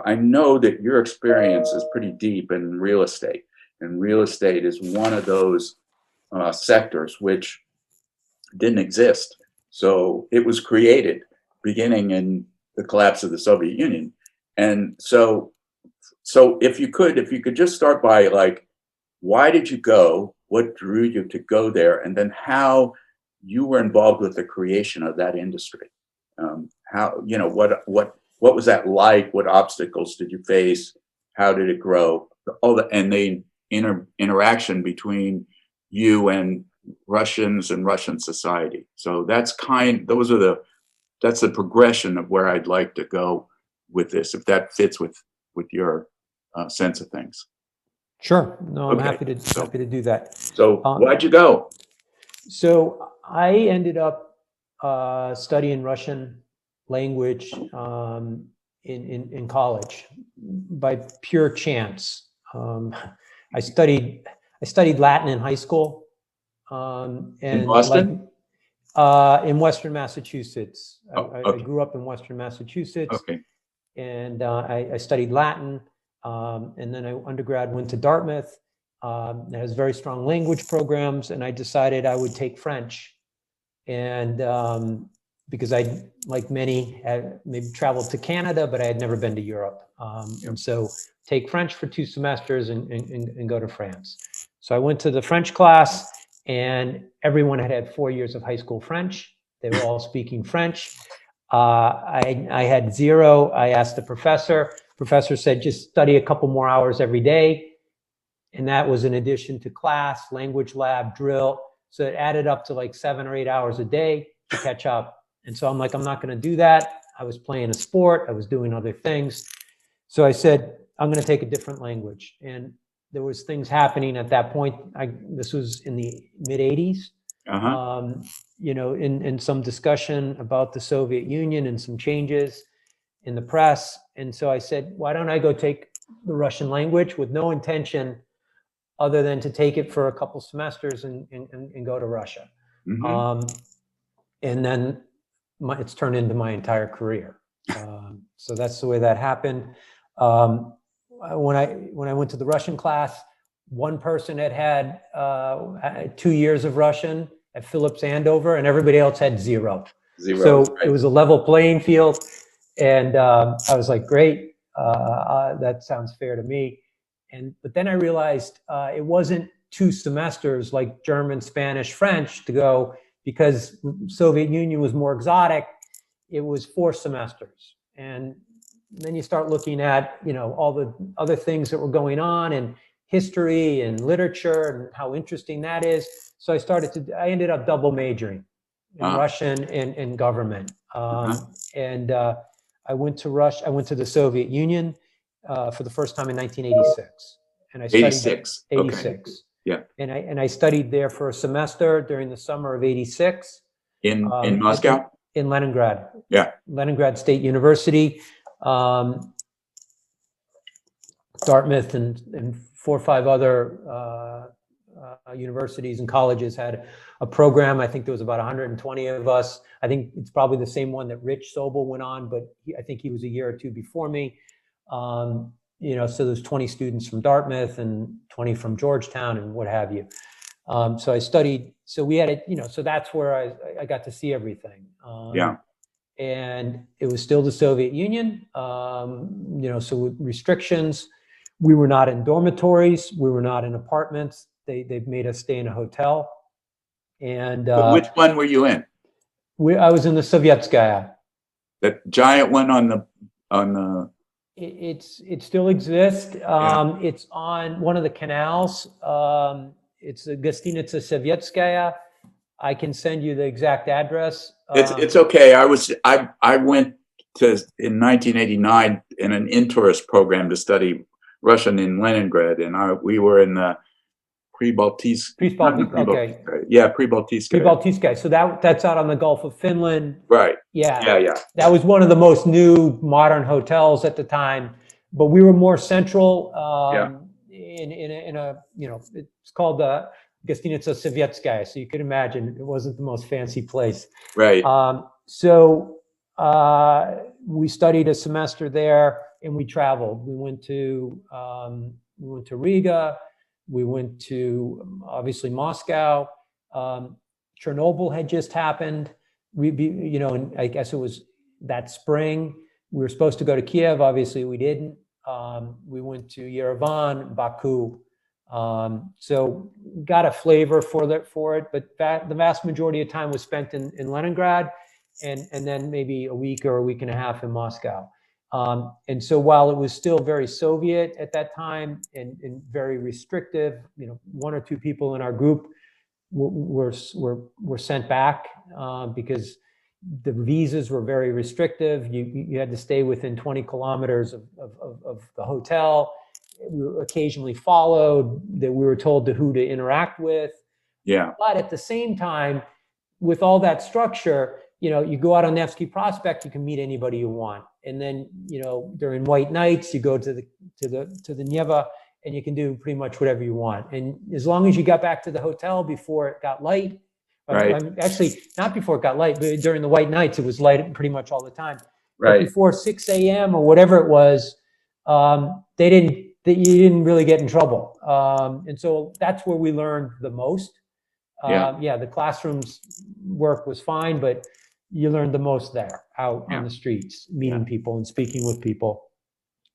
I know that your experience is pretty deep in real estate, and real estate is one of those sectors which didn't exist. So it was created beginning in the collapse of the Soviet Union. And so if you could just start by like, why did you go? What drew you to go there? And then how you were involved with the creation of that industry. How, you know, what was that like? What obstacles did you face? How did it grow? And the interaction between you and Russians and Russian society. So that's the progression of where I'd like to go with this, if that fits with your sense of things. Sure. No, I'm Okay. happy to do that. So why'd you go? So I ended up studying Russian language in college by pure chance. I studied Latin in high school. And in Boston? In Western Massachusetts. Okay. I grew up in Western Massachusetts. Okay. And I studied Latin. And then I undergrad went to Dartmouth. It has very strong language programs, and I decided I would take French. And because I, like many, had maybe traveled to Canada, but I had never been to Europe. And so take French for 2 semesters and go to France. So I went to the French class, and everyone had 4 years of high school French. They were all speaking French. I had 0. I asked the professor. Professor said, just study a couple more hours every day. And that was in addition to class, language lab, drill. So it added up to like 7 or 8 hours a day to catch up. And so I'm like, I'm not going to do that. I was playing a sport. I was doing other things. So I said, I'm going to take a different language. And there was things happening at that point. This was in the mid 80s. You know, in some discussion about the Soviet Union and some changes in the press. And so I said, why don't I go take the Russian language with no intention other than to take it for a couple semesters and go to Russia. And then it's turned into my entire career. So that's the way that happened. When I went to the Russian class, one person had 2 years of Russian at Phillips Andover, and everybody else had 0. So right. It was a level playing field. And I was like, great, that sounds fair to me. But then I realized it wasn't 2 semesters like German, Spanish, French to go, because Soviet Union was more exotic. It was 4 semesters. And then you start looking at, you know, all the other things that were going on and history and literature and how interesting that is. So I ended up double majoring in Russian and government. And I went to Russia. I went to the Soviet Union for the first time in 1986, and I studied 86. 86. Okay. Yeah. And I studied there for a semester during the summer of '86 in Moscow, in Leningrad. Yeah, Leningrad State University, Dartmouth, and 4 or 5 other universities and colleges had a program. I think there was about 120 of us. I think it's probably the same one that Rich Sobel went on, but I think he was a year or 2 before me. You know, so there's 20 students from Dartmouth and 20 from Georgetown and what have you. So I studied. So we had it. You know, so that's where I got to see everything. And it was still the Soviet Union. You know, so with restrictions, we were not in dormitories. We were not in apartments. They've made us stay in a hotel. And but which one were you in? I was in the Sovietskaya. That giant one on the. It still exists. It's on one of the canals. It's a Gostinitsa Sovietskaya. I can send you the exact address. It's okay. I went to in 1989 in an in-tourist program to study Russian in Leningrad, and we were in the Pre-Baltijsk. Okay. Yeah, Pre-Baltijsk. Pre-Baltijsk. So that's out on the Gulf of Finland. Right. Yeah. That was one of the most new modern hotels at the time, but we were more central. In a you know, it's called the Gostinitsa Sovietskaya. So you could imagine it wasn't the most fancy place. Right. So we studied a semester there. and we traveled. We went to Riga. We went to obviously Moscow. Chernobyl had just happened. And I guess it was that spring. We were supposed to go to Kiev. Obviously, we didn't. We went to Yerevan, Baku. So got a flavor for it, but the vast majority of time was spent in Leningrad, and then maybe a week or a week and a half in Moscow. And so while it was still very Soviet at that time and very restrictive, one or two people in our group were sent back because the visas were very restrictive. You had to stay within 20 kilometers of the hotel. We were occasionally followed, that we were told who to interact with. Yeah. But at the same time, with all that structure, you go out on Nevsky Prospect, you can meet anybody you want. And then, during white nights, you go to the Neva, and you can do pretty much whatever you want. And as long as you got back to the hotel before it got light, Right. Actually, not before it got light, but during the white nights, it was light pretty much all the time. Right. But before 6 a.m. or whatever it was, you didn't really get in trouble. And so that's where we learned the most. The classrooms work was fine, but you learned the most there, out on the streets, meeting people and speaking with people.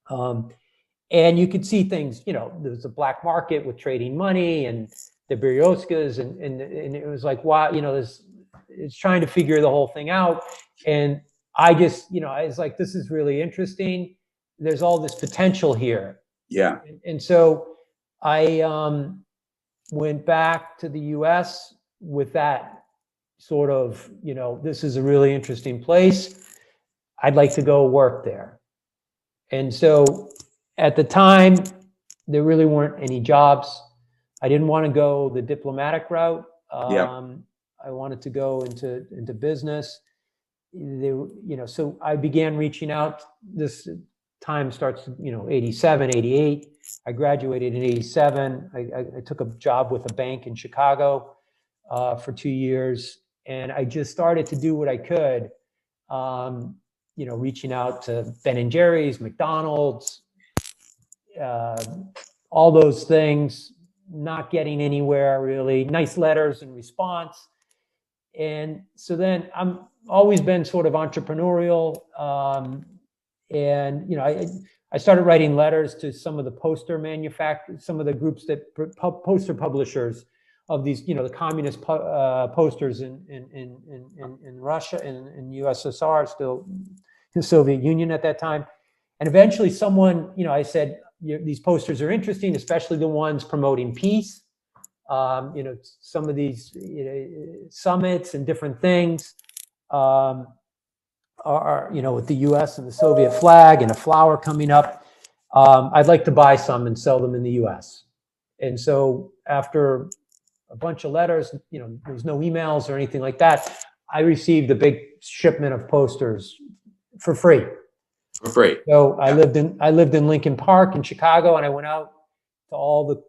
And you could see things, there's a black market with trading money and the Beriotskas, and it was like, wow, it's trying to figure the whole thing out. And I just, I was like, this is really interesting. There's all this potential here. Yeah. And so I went back to the US with that sort of, this is a really interesting place. I'd like to go work there. And so at the time, there really weren't any jobs. I didn't want to go the diplomatic route. I wanted to go into business. So I began reaching out. This time starts, 87, 88. I graduated in 87. I took a job with a bank in Chicago for 2 years. And I just started to do what I could, reaching out to Ben & Jerry's, McDonald's, all those things, not getting anywhere really, nice letters in response. And so then I'm always been sort of entrepreneurial. And, I started writing letters to some of the poster manufacturers, some of the groups that poster publishers of these, the communist posters in Russia and in USSR, still the Soviet Union at that time. And eventually someone, I said, these posters are interesting, especially the ones promoting peace. Some of these summits and different things are, with the US and the Soviet flag and a flower coming up. I'd like to buy some and sell them in the US. And so after a bunch of letters, there was no emails or anything like that, I received a big shipment of posters for free. For free. So I lived in Lincoln Park in Chicago, and I went out to all the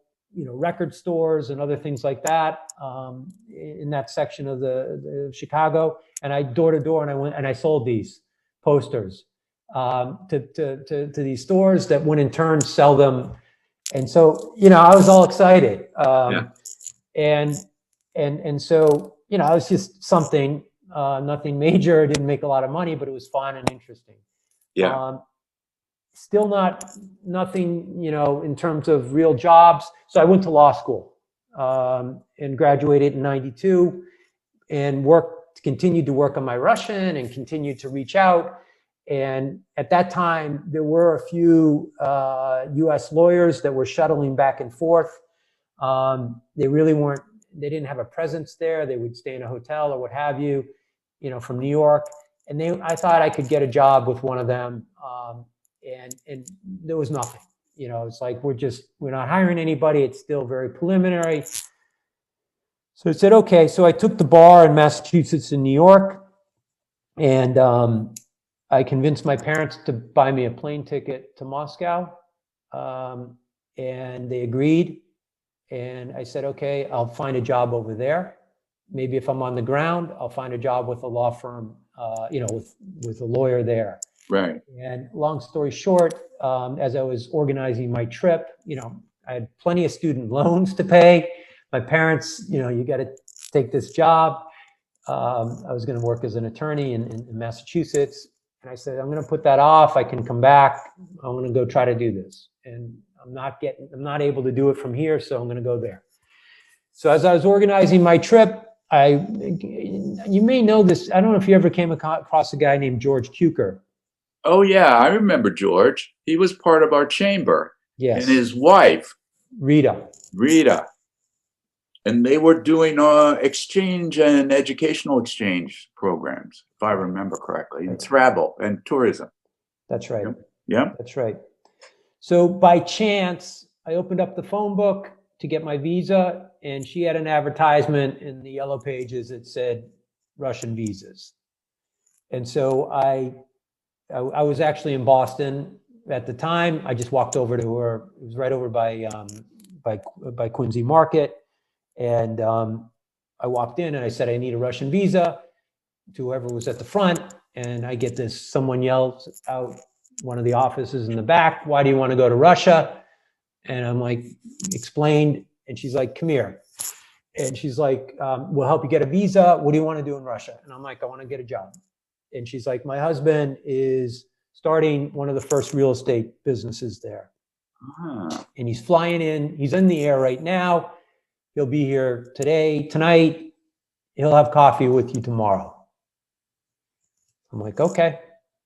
record stores and other things like that in that section of the Chicago, and I door to door, and I went and I sold these posters to these stores that would in turn sell them. And so I was all excited, and so it was just something, nothing major. It didn't make a lot of money, but it was fun and interesting. Still nothing, in terms of real jobs. So I went to law school and graduated in 92 and continued to work on my Russian and continued to reach out. And at that time, there were a few US lawyers that were shuttling back and forth. They didn't have a presence there. They would stay in a hotel or what have you, from New York. And I thought I could get a job with one of them. And there was nothing, it's like, we're not hiring anybody. It's still very preliminary. So I said, okay. So I took the bar in Massachusetts and New York, and I convinced my parents to buy me a plane ticket to Moscow. And they agreed. And I said, okay, I'll find a job over there. Maybe if I'm on the ground, I'll find a job with a law firm, with a lawyer there. Right. And long story short, as I was organizing my trip. I had plenty of student loans to pay. My parents, you got to take this job. I was going to work as an attorney in Massachusetts. And I said, I'm going to put that off. I can come back. I'm going to go try to do this. And I'm not able to do it from here, so I'm going to go there. So as I was organizing my trip, you may know this. I don't know if you ever came across a guy named George Cukor. Oh, yeah, I remember George. He was part of our chamber. Yes. And his wife, Rita. And they were doing exchange and educational exchange programs, if I remember correctly, and travel and tourism. That's right. Yeah. That's right. So by chance, I opened up the phone book to get my visa, and she had an advertisement in the yellow pages that said Russian visas. And so I was actually in Boston at the time. I just walked over to her. It was right over by Quincy Market. And I walked in and I said, I need a Russian visa, to whoever was at the front. And I get this, someone yells out one of the offices in the back, why do you want to go to Russia? And I'm like, explained. And she's like, come here. And she's like, we'll help you get a visa. What do you want to do in Russia? And I'm like, I want to get a job. And she's like, my husband is starting one of the first real estate businesses there. And he's flying in. He's in the air right now. He'll be here tonight. He'll have coffee with you tomorrow. I'm like, okay.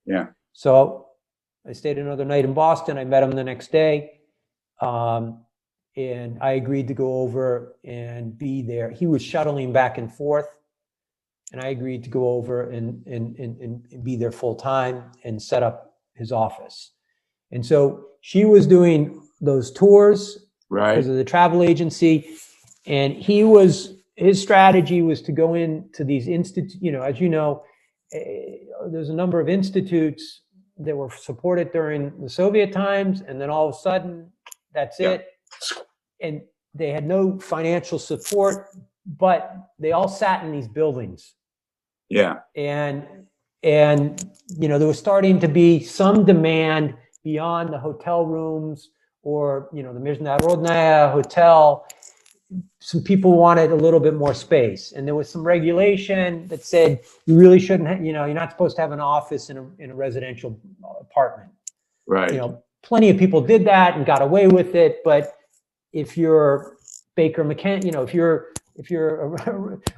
Yeah. So I stayed another night in Boston. I met him the next day. And I agreed to go over and be there. He was shuttling back and forth. And I agreed to go over and be there full time and set up his office. And so she was doing those tours because of the travel agency. And his strategy was to go into these institutes, as you know, there's a number of institutes that were supported during the Soviet times. And then all of a sudden, that's it. And they had no financial support, but they all sat in these buildings. Yeah. And there was starting to be some demand beyond the hotel rooms or, the Международная Hotel. Some people wanted a little bit more space. And there was some regulation that said you really shouldn't, you're not supposed to have an office in a residential apartment. Right. Plenty of people did that and got away with it. But if you're Baker McKenzie, if you're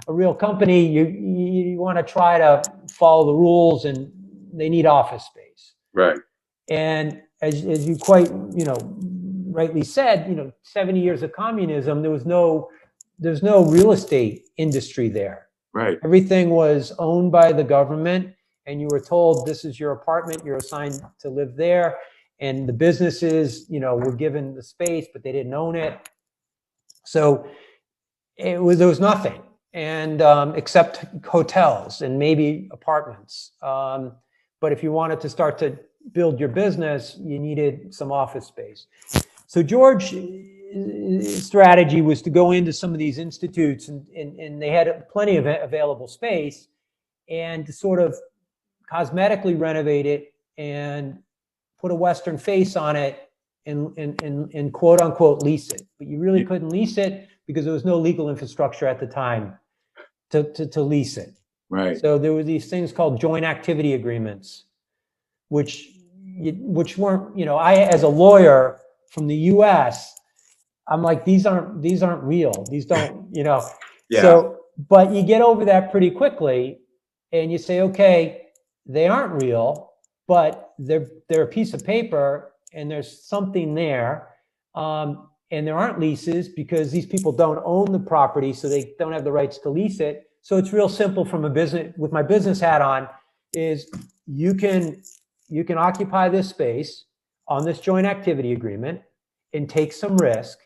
a real company, you want to try to follow the rules, and they need office space. Right. And as you quite, rightly said, 70 years of communism, there's no real estate industry there. Right. Everything was owned by the government, and you were told this is your apartment, you're assigned to live there. And the businesses, were given the space, but they didn't own it. So there was nothing, and except hotels and maybe apartments. But if you wanted to start to build your business, you needed some office space. So George's strategy was to go into some of these institutes, and they had plenty of available space, and to sort of cosmetically renovate it and put a Western face on it and quote unquote lease it. But you really couldn't lease it because there was no legal infrastructure at the time to lease it. Right. So there were these things called joint activity agreements, which weren't, I, as a lawyer from the US, I'm like, these aren't real. These don't, Yeah. So, but you get over that pretty quickly and you say, okay, they aren't real, but they're a piece of paper and there's something there. And there aren't leases because these people don't own the property, so they don't have the rights to lease it. So it's real simple from a business, with my business hat on, is you can occupy this space on this joint activity agreement and take some risk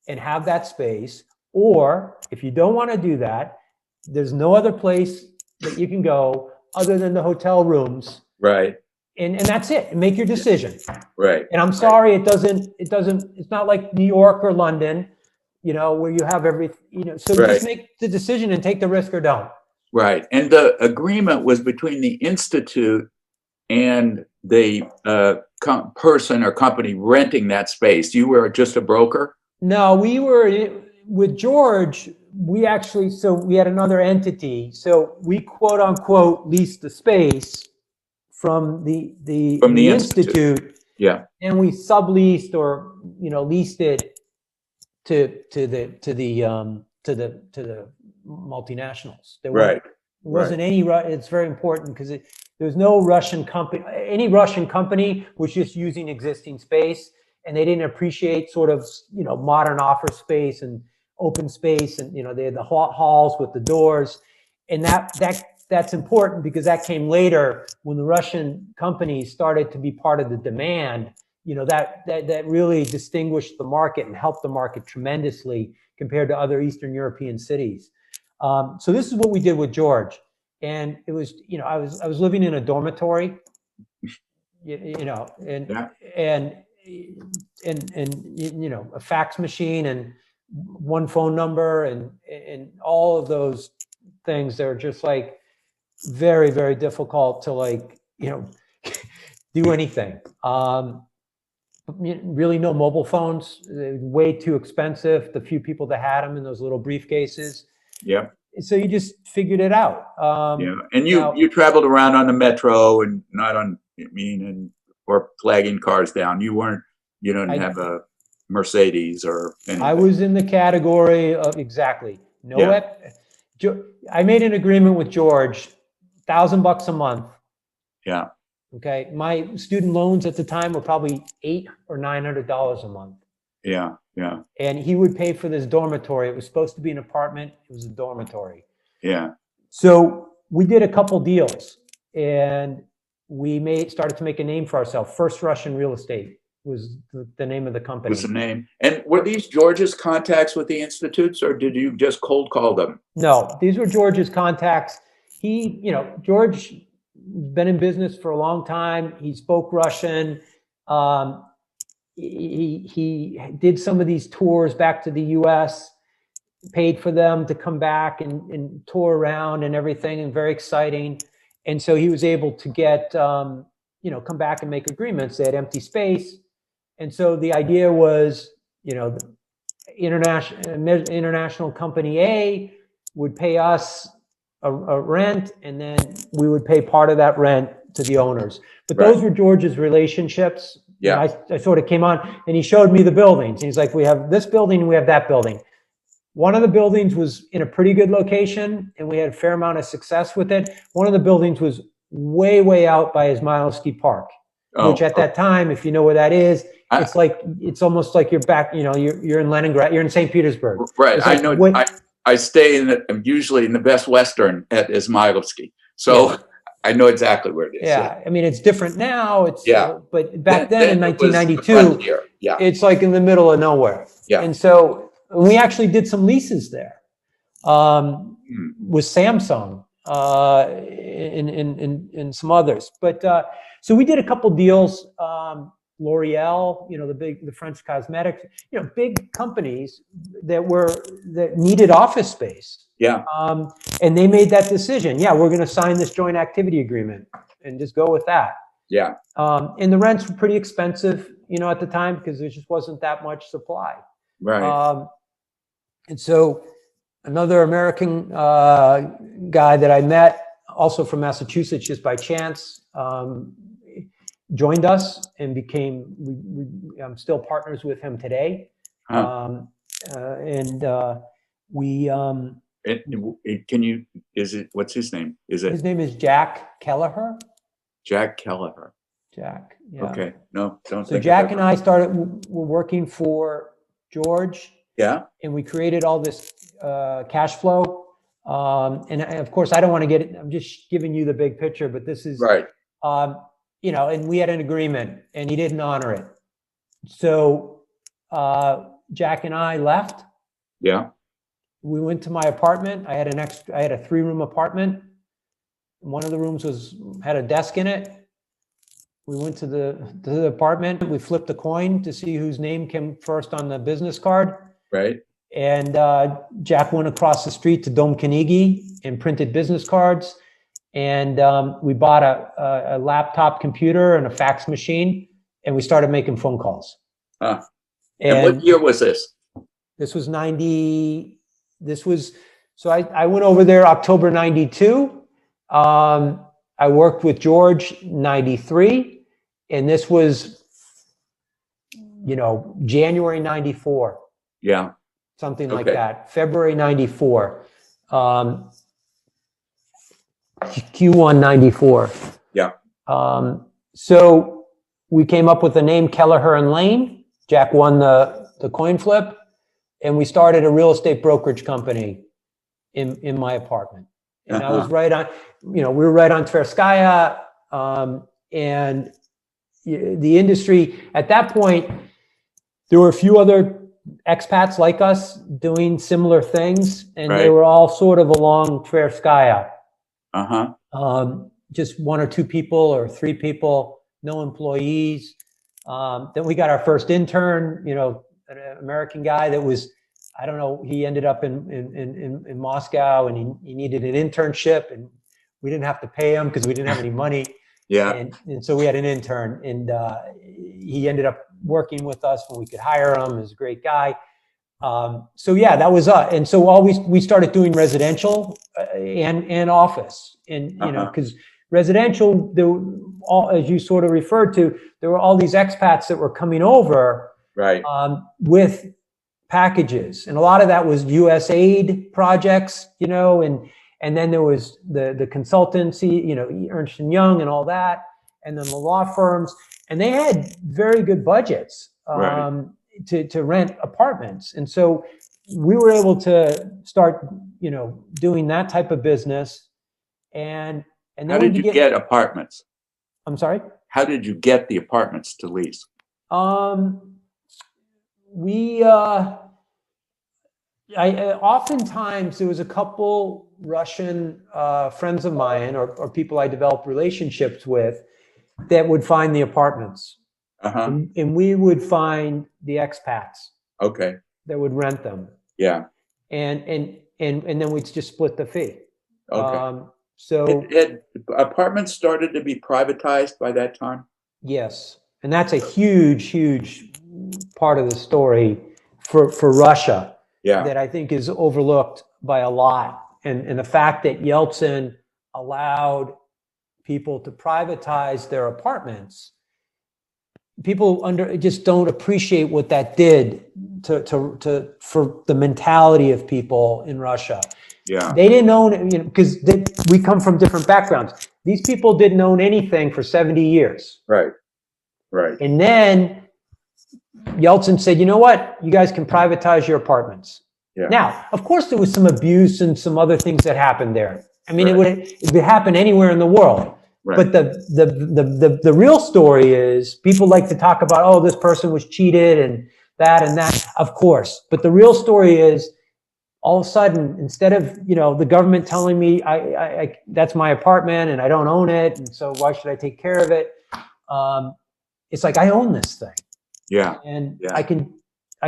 and have that space. Or if you don't want to do that, there's no other place that you can go other than the hotel rooms. Right. And that's it. Make your decision. Right. And I'm sorry, it's not like New York or London, where you have everything, so Right. just make the decision and take the risk or don't. Right. And the agreement was between the institute and the person or company renting that space. You were just a broker? No, we were with George. We actually, so we had another entity. So we quote unquote leased the space from the institute. Yeah. And we subleased or, you know, leased it to the multinationals. Right. There wasn't any, it's very important because there's no Russian company, any Russian company was just using existing space, and they didn't appreciate sort of, you know, modern office space and open space, and, you know, they had the halls with the doors, and that's important because that came later when the Russian companies started to be part of the demand. You know, that really distinguished the market and helped the market tremendously compared to other Eastern European cities. So this is what we did with George, and it was, you know, I was living in a dormitory, you know, and you know, a fax machine and one phone number and all of those things. They're just like very, very difficult to, like, you know, do anything. Really no mobile phones, way too expensive. The few people that had them in those little briefcases. Yeah. So you just figured it out. Yeah. And you traveled around on the metro and not on, or flagging cars down. You didn't have a Mercedes or anything. I was in the category of, exactly. I made an agreement with George, $1,000 a month. Yeah. Okay. My student loans at the time were probably $800 or $900 a month. Yeah. Yeah. And he would pay for this dormitory. It was supposed to be an apartment. It was a dormitory. Yeah. So we did a couple deals, and we started to make a name for ourselves. First Russian Real Estate was the name of the company. Was the name. And were these George's contacts with the institutes, or did you just cold call them? No, these were George's contacts. He, you know, George been in business for a long time. He spoke Russian. He did some of these tours back to the US, paid for them to come back and tour around and everything, and very exciting. And so he was able to get, you know, come back and make agreements. They had empty space. And so the idea was, you know, international company A would pay us a rent, and then we would pay part of that rent to the owners. But those were George's relationships. Yeah. I sort of came on, and he showed me the buildings. He's like, we have this building, and we have that building. One of the buildings was in a pretty good location, and we had a fair amount of success with it. One of the buildings was way, way out by Izmailovsky Park, which at that time, if you know where that is, it's almost like you're back, you know, you're in Leningrad, you're in St. Petersburg. Right. Like, I know. I stay usually in the Best Western at Izmailovsky. So I know exactly where it is. Yeah. I mean, it's different now. But back then in 1992, it's like in the middle of nowhere. Yeah. And so we actually did some leases there with Samsung and some others. But so we did a couple deals. L'Oreal, you know, the French cosmetics, you know, big companies that needed office space. Yeah. And they made that decision. Yeah, we're going to sign this joint activity agreement and just go with that. Yeah. And the rents were pretty expensive, you know, at the time, because there just wasn't that much supply. Right. And so another American guy that I met, also from Massachusetts, just by chance, joined us and became, I'm still partners with him today. Huh. What's his name? His name is Jack Kelleher. Jack Kelleher. Jack, yeah. Okay, no, don't. So Jack and I were working for George. Yeah. And we created all this cash flow. And of course, I don't want to get it, I'm just giving you the big picture, but this is, right. You know, and we had an agreement and he didn't honor it. So Jack and I left. Yeah. We went to my apartment. I had a 3-room apartment. One of the rooms had a desk in it. We went to the apartment. We flipped a coin to see whose name came first on the business card. Right. And Jack went across the street to Dom Carnegie and printed business cards. And we bought a laptop computer and a fax machine, and we started making phone calls. And what year was this? This was 90. So I went over there October 92. I worked with George 93, and this was, January 94. Yeah. Something like that. February 94. Q1 94. Yeah. So we came up with the name Kelleher and Lane. Jack won the coin flip, and we started a real estate brokerage company in my apartment. And I was right on, we were right on Tverskaya, and the industry at that point, there were a few other expats like us doing similar things, and they were all sort of along Tverskaya. Just one or two people or three people, no employees. Then we got our first intern, an American guy that was, I don't know, he ended up in Moscow, and he needed an internship, and we didn't have to pay him because we didn't have any money. Yeah. And so we had an intern, and he ended up working with us when we could hire him. He was a great guy. So yeah, that was us. And so we started doing residential and office, and because residential, there were all, as you sort of referred to, there were all these expats that were coming over, with packages, and a lot of that was U.S. aid projects, and then there was the consultancy, Ernst & Young and all that, and then the law firms, and they had very good budgets to rent apartments. And so we were able to start, doing that type of business. And then how did you get apartments? I'm sorry? How did you get the apartments to lease? Oftentimes there was a couple Russian friends of mine or people I developed relationships with that would find the apartments. And we would find the expats. Okay. That would rent them. Yeah. And then we'd just split the fee. Okay. So had apartments started to be privatized by that time? Yes. And that's a huge part of the story for Russia. Yeah. That I think is overlooked by a lot. And the fact that Yeltsin allowed people to privatize their apartments, people just don't appreciate what that did for the mentality of people in Russia. Yeah. They didn't own, because we come from different backgrounds. These people didn't own anything for 70 years. Right. And then Yeltsin said, you know what? You guys can privatize your apartments. Yeah. Now, of course, there was some abuse and some other things that happened there. I mean, it would happen anywhere in the world. Right. But the real story is people like to talk about, oh, this person was cheated and that, of course. But the real story is all of a sudden, instead of, the government telling me I that's my apartment and I don't own it, and so why should I take care of it? It's like, I own this thing. Yeah. And I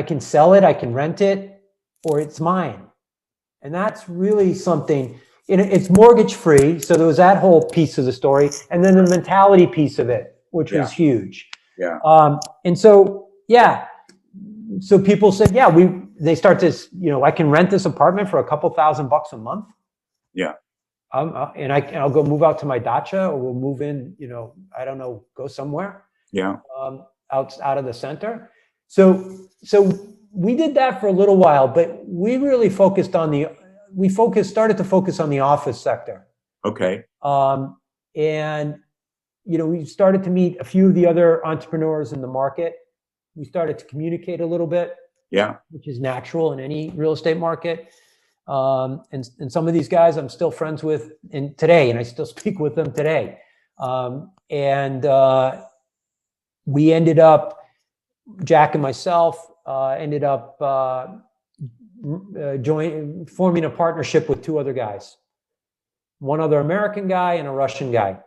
can sell it, I can rent it, or it's mine. And that's really something. It's mortgage free, so there was that whole piece of the story, and then the mentality piece of it, which was huge. Yeah. And so so people said, they start this. I can rent this apartment for a couple $1,000 a month. Yeah. And I'll go move out to my dacha, or we'll move in. I don't know, go somewhere. Yeah. Out of the center. So we did that for a little while, but we really focused on started to focus on the office sector. Okay. And, we started to meet a few of the other entrepreneurs in the market. We started to communicate a little bit. Yeah. Which is natural in any real estate market. And some of these guys I'm still friends with today, and I still speak with them today. We ended up, Jack and myself, ended up forming a partnership with two other guys, one other American guy and a Russian guy.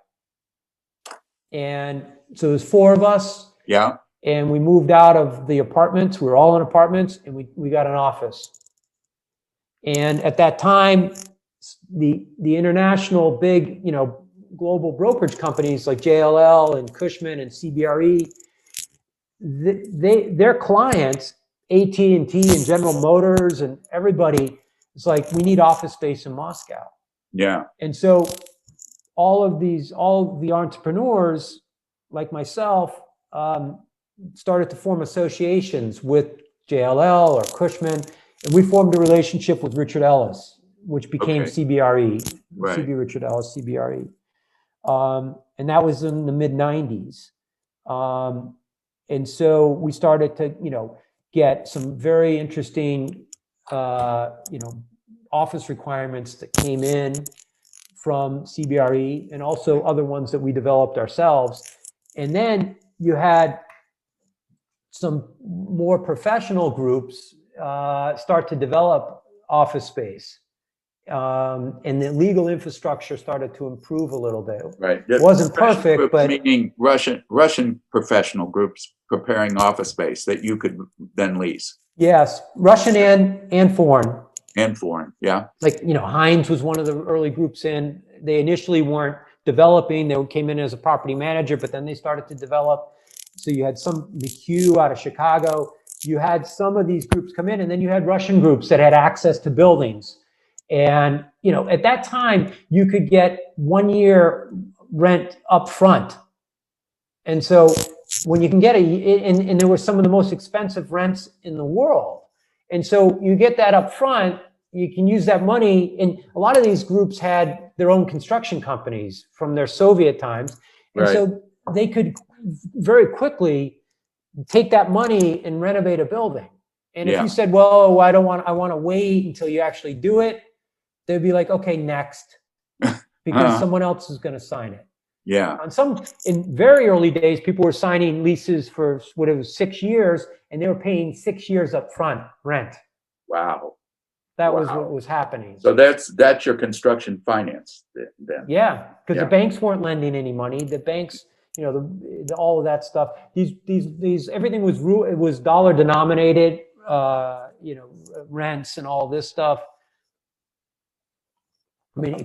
And so there's four of us. Yeah. And we moved out of the apartments. We were all in apartments, and we got an office. And at that time, the international big, global brokerage companies like JLL and Cushman and CBRE, their clients, AT&T and General Motors and everybody, it's like, we need office space in Moscow. Yeah. And so all the entrepreneurs like myself started to form associations with JLL or Cushman, and we formed a relationship with Richard Ellis, which became CBRE, Right. CB Richard Ellis, CBRE. And that was in the mid 90s. And so we started to, get some very interesting, office requirements that came in from CBRE and also other ones that we developed ourselves. And then you had some more professional groups start to develop office space. And the legal infrastructure started to improve a little bit. Right. It wasn't perfect, but meaning Russian professional groups preparing office space that you could then lease. Yes, Russian and foreign. And foreign, yeah. Like, Heinz was one of the early groups in. They initially weren't developing. They came in as a property manager, but then they started to develop. So you had the Q out of Chicago. You had some of these groups come in, and then you had Russian groups that had access to buildings. And, at that time, you could get 1 year rent up front. And so when you can get and there were some of the most expensive rents in the world. And so you get that up front, you can use that money. And a lot of these groups had their own construction companies from their Soviet times. And so they could very quickly take that money and renovate a building. And if you said, well, I want to wait until you actually do it, they'd be like, okay, next, because someone else is going to sign it. Yeah. In very early days, people were signing leases for what it was 6 years, and they were paying 6 years up front rent. Wow. That was what was happening. So that's your construction finance then. Yeah, because the banks weren't lending any money. The banks, all of that stuff. These everything was dollar denominated. Rents and all this stuff. I mean,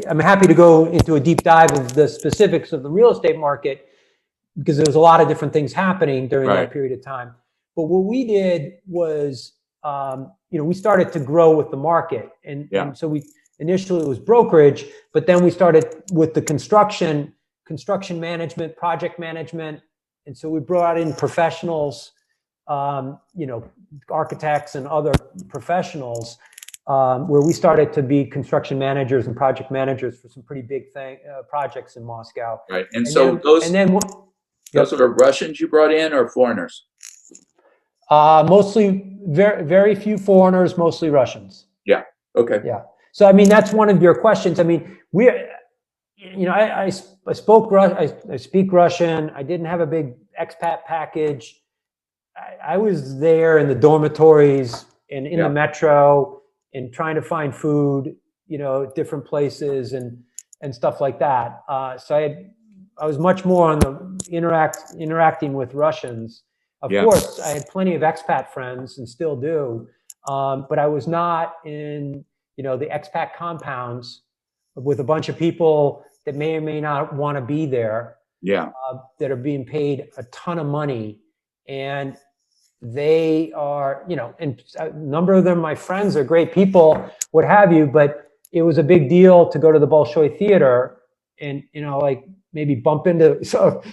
I'm happy to go into a deep dive of the specifics of the real estate market because there was a lot of different things happening during that period of time. But what we did was, we started to grow with the market. And so initially it was brokerage, but then we started with the construction management, project management. And so we brought in professionals, architects and other professionals, where we started to be construction managers and project managers for some pretty big projects in Moscow. Right. And so those are Russians you brought in or foreigners? Mostly very, very few foreigners, mostly Russians. Yeah. Okay. Yeah. So, I mean, that's one of your questions. I mean, I speak Russian. I didn't have a big expat package. I was there in the dormitories and in the metro and trying to find food, different places and stuff like that. So I was much more on the interacting with Russians. Of course, I had plenty of expat friends and still do, but I was not in, the expat compounds with a bunch of people that may or may not want to be there. Yeah. That are being paid a ton of money, and they are, and a number of them, my friends, are great people, what have you, but it was a big deal to go to the Bolshoi Theater and, maybe bump into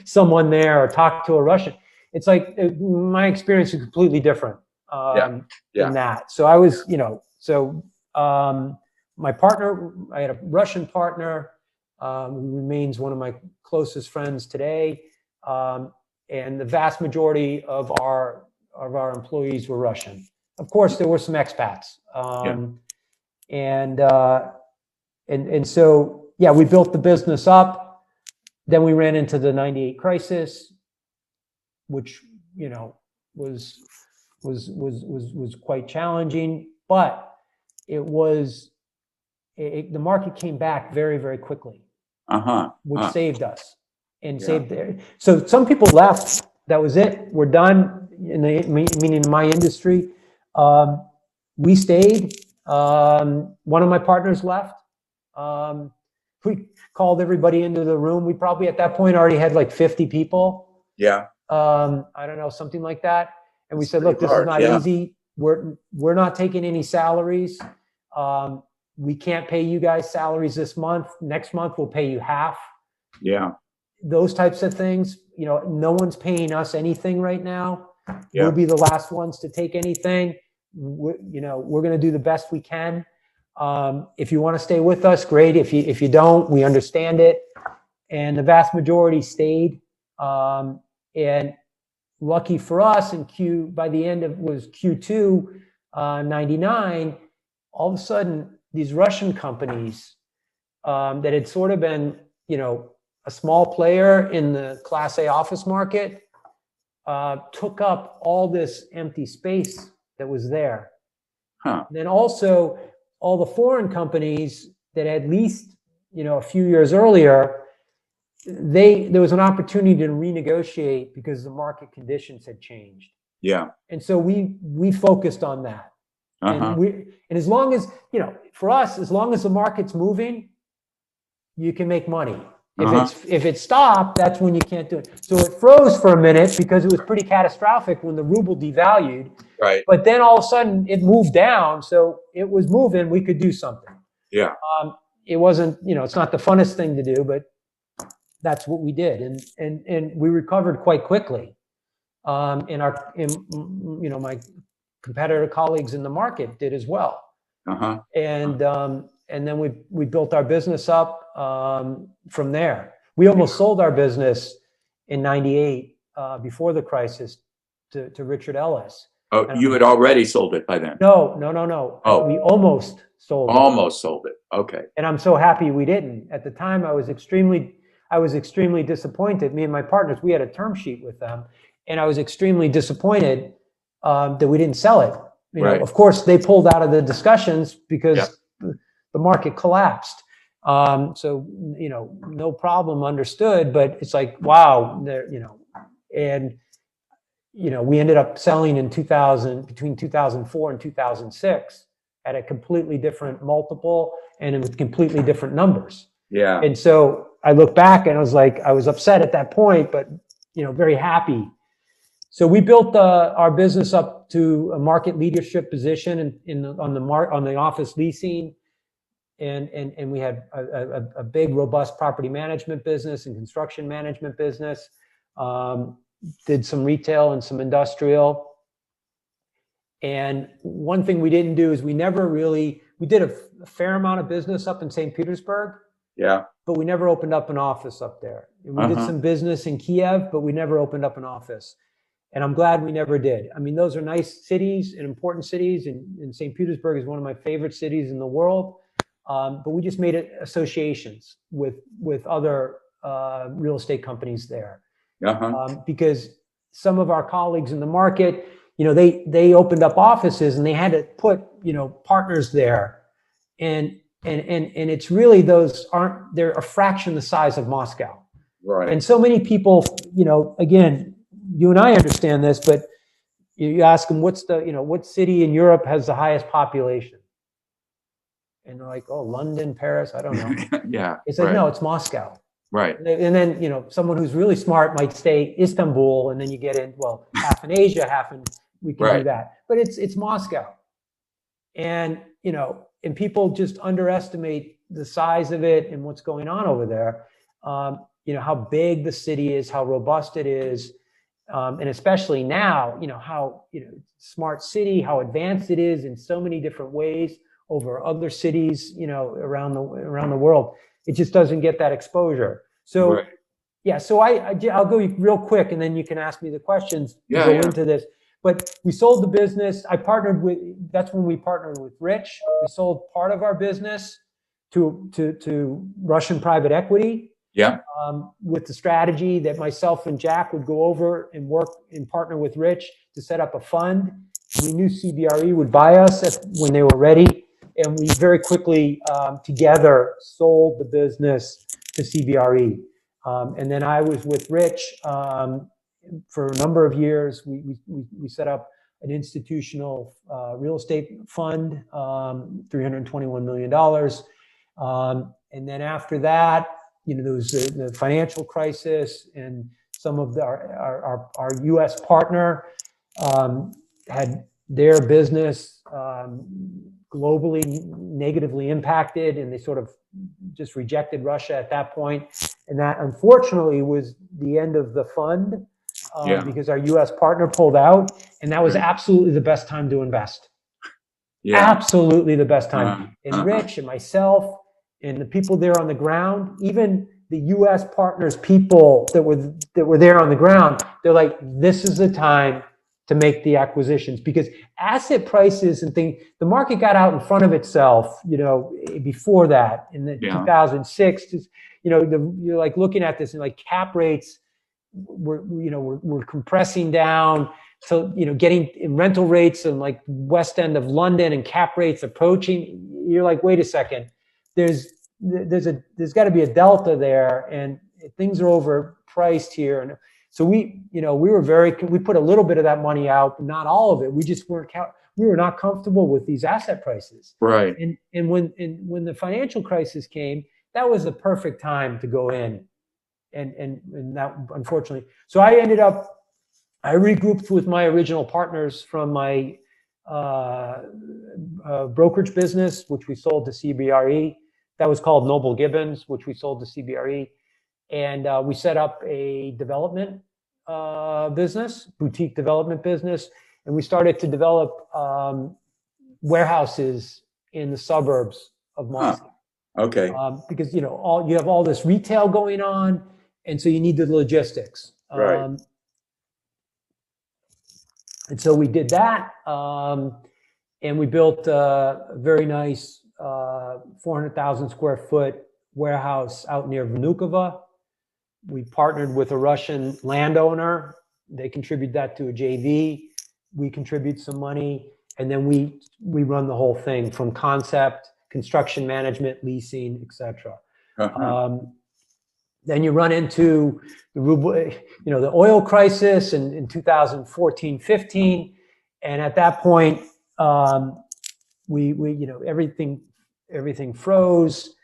someone there or talk to a Russian. It's like my experience is completely different than that. So I was, my partner, I had a Russian partner, who remains one of my closest friends today. And the vast majority of our employees were Russian. Of course, there were some expats. And so, we built the business up. Then we ran into the '98 crisis, which, was quite challenging, but the market came back very, very quickly, which saved us and saved there. So some people left. That was it. We're done. Meaning in my industry, we stayed. One of my partners left. We called everybody into the room. We probably at that point already had like 50 people. Yeah. I don't know, something like that. And we It's said, look, pretty this is hard, not yeah. easy. We're not taking any salaries. We can't pay you guys salaries this month. Next month, we'll pay you half. Yeah. Those types of things. You know, no one's paying us anything right now. Yeah. We'll be the last ones to take anything. We're going to do the best we can. If you want to stay with us, great. If you don't, we understand it. And the vast majority stayed. And lucky for us, by the end of was Q2 '99, all of a sudden these Russian companies that had sort of been, a small player in the Class A office market took up all this empty space that was there. Huh. And then also all the foreign companies that had leased, a few years earlier, there was an opportunity to renegotiate because the market conditions had changed. Yeah. And so we focused on that. Uh-huh. And as long as, for us, as long as the market's moving, you can make money. If it stopped, that's when you can't do it. So it froze for a minute because it was pretty catastrophic when the ruble devalued. Right. But then all of a sudden it moved down. So it was moving. We could do something. Yeah. It wasn't, it's not the funnest thing to do, but that's what we did. And we recovered quite quickly. My competitor colleagues in the market did as well. Uh-huh. And then we built our business up from there. We almost sold our business in '98 before the crisis to Richard Ellis. Oh, you had already sold it by then? No. Oh. We almost sold it. Almost sold it. Okay. And I'm so happy we didn't. At the time, I was extremely disappointed. Me and my partners, we had a term sheet with them, and I was extremely disappointed that we didn't sell it. Right. Of course, they pulled out of the discussions because the market collapsed. So, no problem, understood, but it's like, wow, and, we ended up selling in between 2004 and 2006 at a completely different multiple and with completely different numbers. Yeah. And so I look back and I was like, I was upset at that point, but, very happy. So we built our business up to a market leadership position on the office leasing. And we had a big, robust property management business and construction management business. Did some retail and some industrial. And one thing we didn't do is we did a fair amount of business up in St. Petersburg. Yeah. But we never opened up an office up there. And we did some business in Kiev, but we never opened up an office. And I'm glad we never did. I mean, those are nice cities and important cities. And St. Petersburg is one of my favorite cities in the world. But we just made associations with other real estate companies there. Because some of our colleagues in the market, they opened up offices and they had to put, partners there. And it's really they're a fraction the size of Moscow. Right. And so many people, again, you and I understand this, but you ask them, what city in Europe has the highest population? And they're like, oh, London, Paris, I don't know. Yeah. It's like, no, it's Moscow. Right. And then, someone who's really smart might say Istanbul, and then you get in, half in Asia, half in, we can do that. But it's Moscow. And, and people just underestimate the size of it and what's going on over there. How big the city is, how robust it is. And especially now, how, smart city, how advanced it is in so many different ways over other cities, around the world. It just doesn't get that exposure. So, so I'll go real quick and then you can ask me the questions to go into this. But we sold the business. That's when we partnered with Rich. We sold part of our business to Russian private equity. Yeah. With the strategy that myself and Jack would go over and work and partner with Rich to set up a fund. We knew CBRE would buy us when they were ready. And we very quickly together sold the business to CBRE. And then I was with Rich for a number of years. We set up an institutional real estate fund, $321 million. And then after that, there was the financial crisis, and some of our U.S. partner had their business globally negatively impacted, and they sort of just rejected Russia at that point. And that, unfortunately, was the end of the fund because our U.S. partner pulled out, and that was absolutely the best time to invest. Absolutely the best time. And Rich and myself and the people there on the ground, even the U.S. partners people that were there on the ground, they're like, this is the time to make the acquisitions, because asset prices and things, the market got out in front of itself, before that in the 2006, you're like looking at this and like cap rates were compressing down. So, getting rental rates in like West End of London and cap rates approaching, you're like, wait a second, there's got to be a delta there, and things are overpriced here. And so we put a little bit of that money out, but not all of it. We just we were not comfortable with these asset prices. Right. And when the financial crisis came, that was the perfect time to go in. And that, unfortunately, so I regrouped with my original partners from my brokerage business, which we sold to CBRE. That was called Noble Gibbons, which we sold to CBRE. And we set up a development business, boutique development business. And we started to develop warehouses in the suburbs of Moscow. Okay. Because, you have all this retail going on. And so you need the logistics. Right. And so we did that. And we built a very nice 400,000 square foot warehouse out near Vnukovo. We partnered with a Russian landowner. They contribute that to a JV. We contribute some money, and then we run the whole thing from concept, construction management, leasing, etc. Then you run into the the oil crisis in 2014-15, and at that point, everything froze.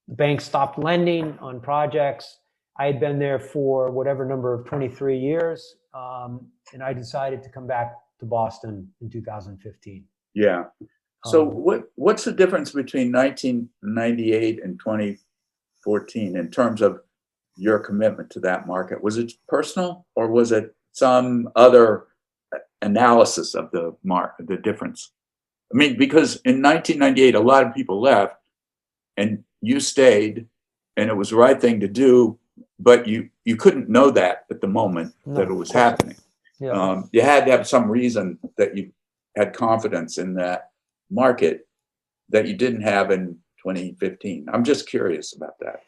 The bank stopped lending on projects. I had been there for whatever number of 23 years, and I decided to come back to Boston in 2015. Yeah. So what's the difference between 1998 and 2014 in terms of your commitment to that market? Was it personal, or was it some other analysis of the difference? I mean, because in 1998, a lot of people left and you stayed, and it was the right thing to do, but you couldn't know that at the moment that it was happening. Yeah. You had to have some reason that you had confidence in that market that you didn't have in 2015. I'm just curious about that.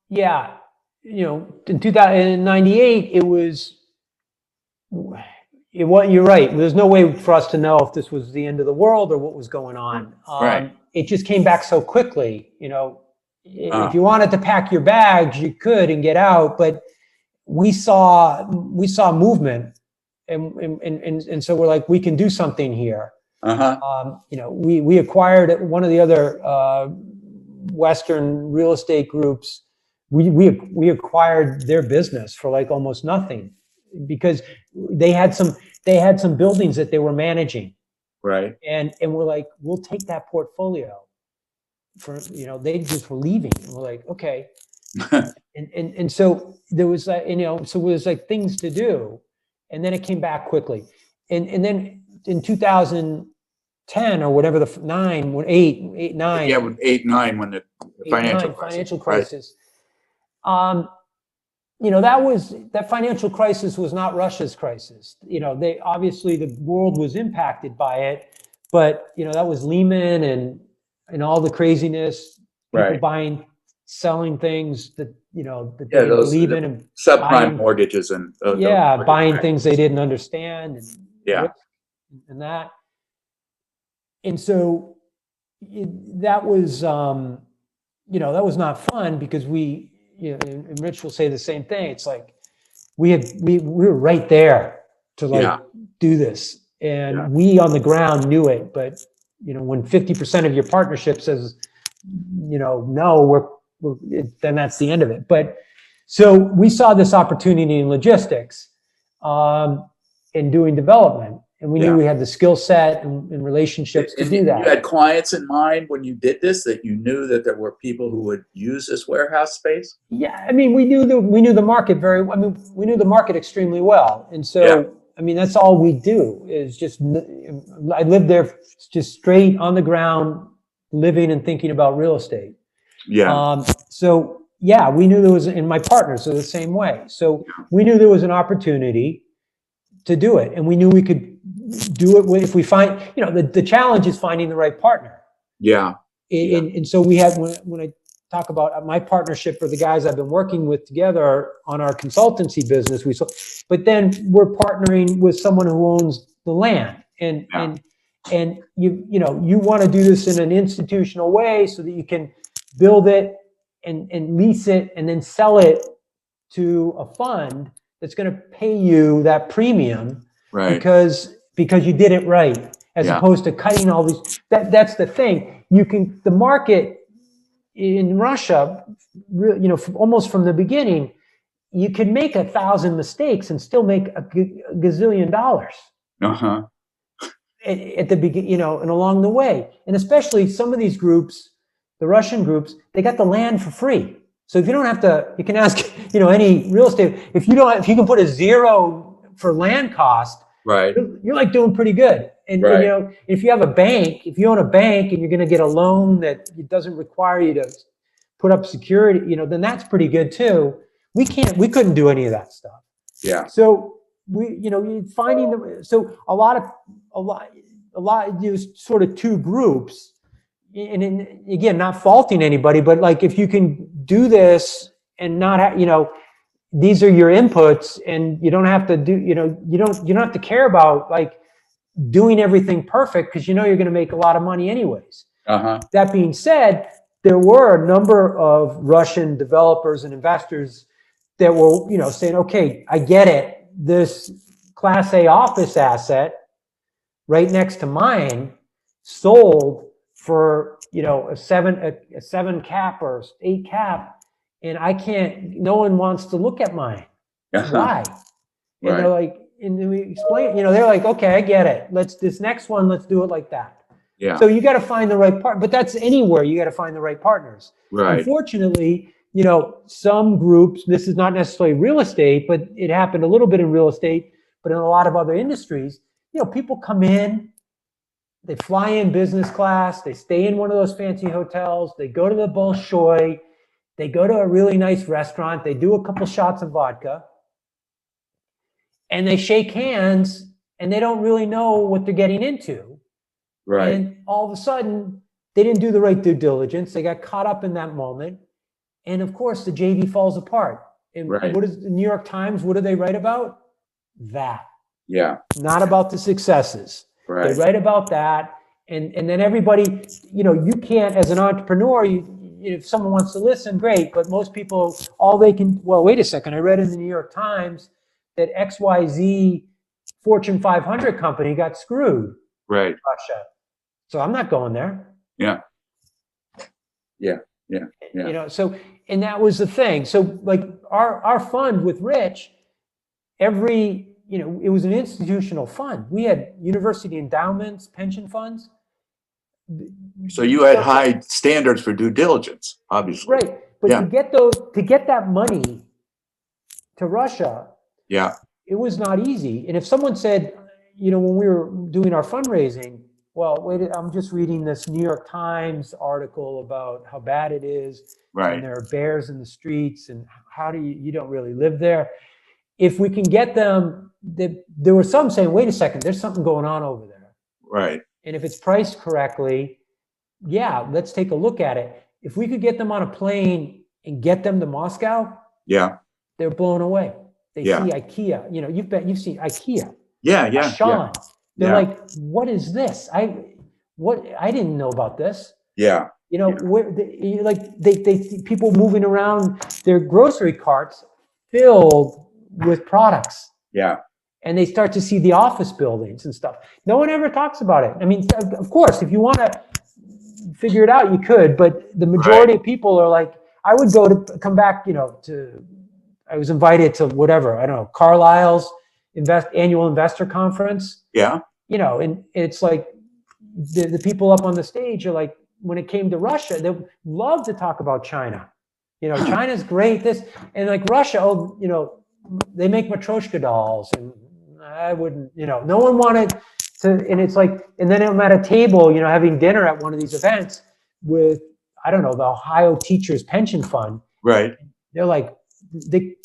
Yeah, in 2098, you're right. There's no way for us to know if this was the end of the world or what was going on. Right. It just came back so quickly. If you wanted to pack your bags, you could and get out, but we saw movement, and so we're like, we can do something here. We acquired one of the other Western real estate groups. We acquired their business for like almost nothing, because they had some buildings that they were managing. Right. And we're like, we'll take that portfolio for, they just were leaving. And we're like, okay. and so there was, so it was like things to do. And then it came back quickly. And then in 2010 or whatever, the 9, 9. Yeah, 8, 9, when the financial crisis. That financial crisis was not Russia's crisis. They obviously, the world was impacted by it, but that was Lehman and all the craziness, people selling things that that they didn't believe in, and subprime mortgages and buying things they didn't understand, and that. And so that was that was not fun, because and Rich will say the same thing. It's like we were right there. to like Yeah. do this. And Yeah. we on the ground knew it, but when 50% of your partnership says, no, then that's the end of it. But so we saw this opportunity in logistics, in doing development, and we knew we had the skill set and relationships to do that. You had clients in mind when you did this, that you knew that there were people who would use this warehouse space? Yeah, I mean, we knew the market we knew the market extremely well, and so I mean, that's all we do is just. I lived there, just straight on the ground, living and thinking about real estate. Yeah. So yeah, we knew there was, and my partners are the same way. So we knew there was an opportunity to do it, and we knew we could do it if we find. The challenge is finding the right partner. Yeah. And so we had, when I talk about my partnership or the guys I've been working with together on our consultancy business, but then we're partnering with someone who owns the land, and you want to do this in an institutional way so that you can build it and lease it and then sell it to a fund that's going to pay you that premium, Right. because you did it right, as opposed to cutting all these. That's the thing. The market in Russia, almost from the beginning, you can make 1,000 mistakes and still make a gazillion dollars. Uh-huh. At the beginning, and along the way. And especially some of these groups, the Russian groups, they got the land for free. So if you don't have to, you can ask, any real estate, if you can put a zero for land cost, right, you're like doing pretty good. And, if you have a bank, if you own a bank and you're going to get a loan that it doesn't require you to put up security, then that's pretty good too. We couldn't do any of that stuff. Yeah. So so a lot, sort of two groups, and again, not faulting anybody, but like, if you can do this and not have, these are your inputs, and you don't have to do, you don't have to care about like doing everything perfect, because you're going to make a lot of money anyways. Uh-huh. That being said, there were a number of Russian developers and investors that were, saying, okay, I get it. This Class A office asset right next to mine sold for, a 7 cap or 8 cap, and no one wants to look at mine. Why? And Right. they're like, and we explain, they're like, okay, I get it. This next one, let's do it like that. Yeah. So you got to find the right part, but that's anywhere. You got to find the right partners. Right. Unfortunately, some groups, this is not necessarily real estate, but it happened a little bit in real estate, but in a lot of other industries, people come in, they fly in business class, they stay in one of those fancy hotels, they go to the Bolshoi, they go to a really nice restaurant, they do a couple shots of vodka, and they shake hands, and they don't really know what they're getting into. Right. And all of a sudden, they didn't do the right due diligence. They got caught up in that moment. And of course, the JV falls apart. And what is the New York Times? What do they write about? That. Yeah. Not about the successes. Right. They write about that. And then everybody, you can't, as an entrepreneur, if someone wants to listen, great. But most people, wait a second. I read in the New York Times that XYZ Fortune 500 company got screwed. Right. In Russia. So I'm not going there. Yeah. And that was the thing. So like our fund with Rich, it was an institutional fund. We had university endowments, pension funds. So you had high standards for due diligence, obviously. Right. But to get that money to Russia, it was not easy. And if someone said, when we were doing our fundraising, well, wait, I'm just reading this New York Times article about how bad it is. Right. And there are bears in the streets, and how do you don't really live there. If we can get them, there were some saying, wait a second, there's something going on over there. Right. And if it's priced correctly, let's take a look at it. If we could get them on a plane and get them to Moscow, they're blown away. They see IKEA. You've seen IKEA. Yeah. Sean. They're like, what is this? I didn't know about this. Yeah. Where people moving around their grocery carts filled with products. Yeah. and they start to see the office buildings and stuff. No one ever talks about it. I mean, of course, if you want to figure it out, you could, but the majority of people are like, I would come back, I was invited to whatever, I don't know, Carlisle's annual investor conference. Yeah. And it's like the people up on the stage are like, when it came to Russia, they love to talk about China. China's great, and like Russia, they make Matryoshka dolls, and I wouldn't, no one wanted to, and it's like, and then I'm at a table, having dinner at one of these events with, I don't know, the Ohio Teachers Pension Fund. Right. They're like,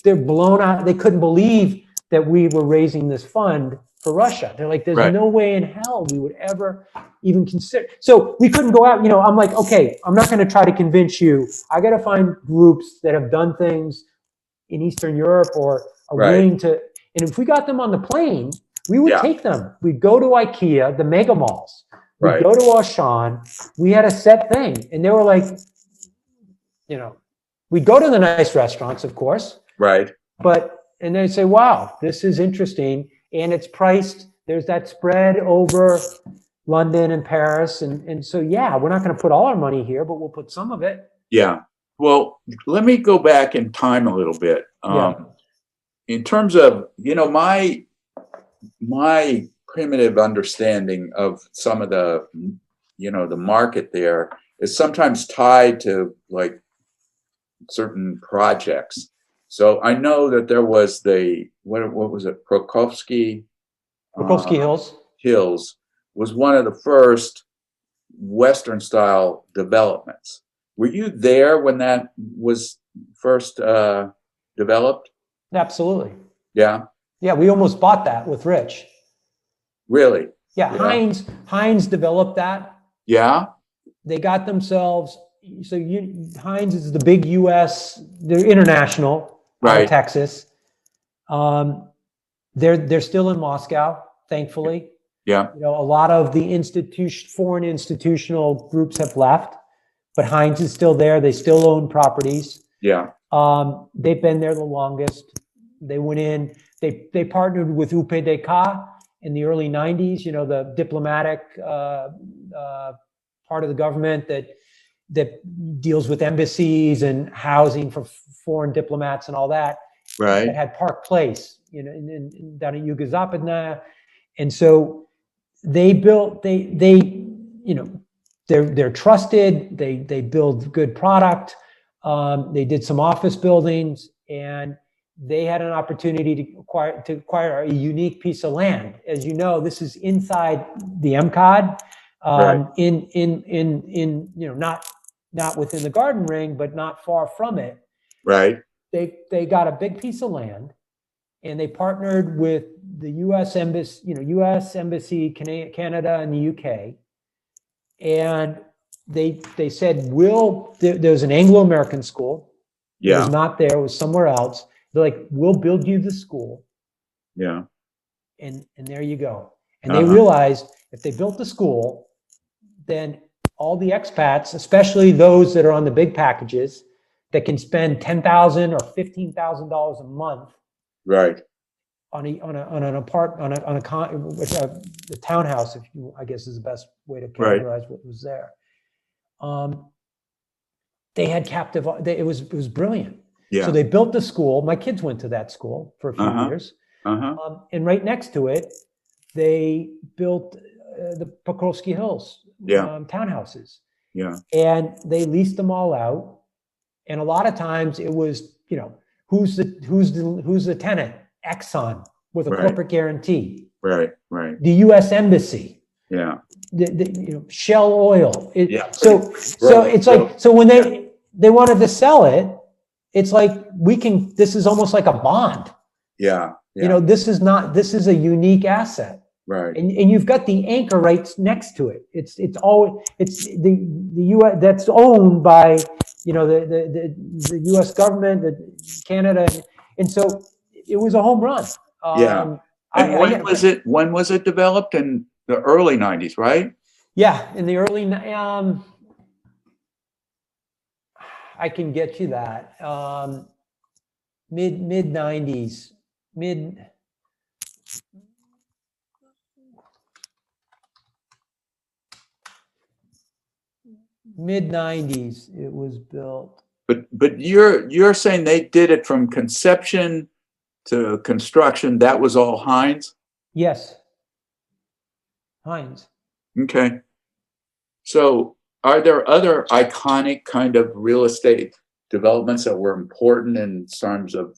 they're blown out. They couldn't believe that we were raising this fund for Russia. They're like, there's no way in hell we would ever even consider. So we couldn't go out. I'm like, okay, I'm not going to try to convince you. I got to find groups that have done things in Eastern Europe or are willing to. And if we got them on the plane, we would take them. We'd go to IKEA, the mega malls. We'd go to Auchan. We had a set thing. And they were like, we'd go to the nice restaurants, of course. Right. And they'd say, wow, this is interesting. And it's priced, there's that spread over London and Paris. And so, we're not going to put all our money here, but we'll put some of it. Yeah. Well, let me go back in time a little bit. In terms of, my primitive understanding of some of the, the market there is sometimes tied to like certain projects. So I know that there was what was it? Prokofsky Hills was one of the first Western style developments. Were you there when that was first developed? Absolutely. Yeah. Yeah, we almost bought that with Rich. Really? Yeah. Heinz developed that. Yeah. They got themselves. So Heinz is the big U.S. They're international. Out of Texas. They're still in Moscow, thankfully. Yeah. A lot of the foreign institutional groups have left, but Heinz is still there. They still own properties. Yeah. They've been there the longest. They went in. They partnered with UPDK in the early 90s. The diplomatic part of the government that deals with embassies and housing for foreign diplomats and all that. Right. That had Park Place, down at Yugoslav. And so they built, they're trusted. They build good product. They did some office buildings, and they had an opportunity to acquire a unique piece of land. As you know, this is inside the MCOD, not within the Garden Ring, but not far from it. Right. They got a big piece of land, and they partnered with the U.S. Embassy, Canada, and the UK. And they said, there's an Anglo-American school. It was not there, it was somewhere else. They're like, we'll build you the school. Yeah. And there you go. And they realized if they built the school, then all the expats, especially those that are on the big packages, that can spend $10,000 or $15,000 a month, right, on a townhouse, I guess is the best way to categorize what was there. They had captive. It was brilliant. Yeah. So they built the school. My kids went to that school for a few years, and right next to it, they built the Pokrovsky Hills townhouses. Yeah. And they leased them all out. And a lot of times it was, who's the tenant? Exxon with a corporate guarantee. Right. The U.S. Embassy. Yeah. The Shell Oil. So it's like, like, so when they wanted to sell it, it's like, this is almost like a bond. Yeah. This is a unique asset. Right. And you've got the anchor right next to it. It's the U.S. that's owned by, the U.S. government, the Canada. And so it was a home run. And when was it developed? In the early 90s, right? Yeah. In the early, I can get you that. Mid 90s, Mid-90s it was built. But you're saying they did it from conception to construction. That was all Hines? Yes. Hines. Okay. So are there other iconic kind of real estate developments that were important in terms of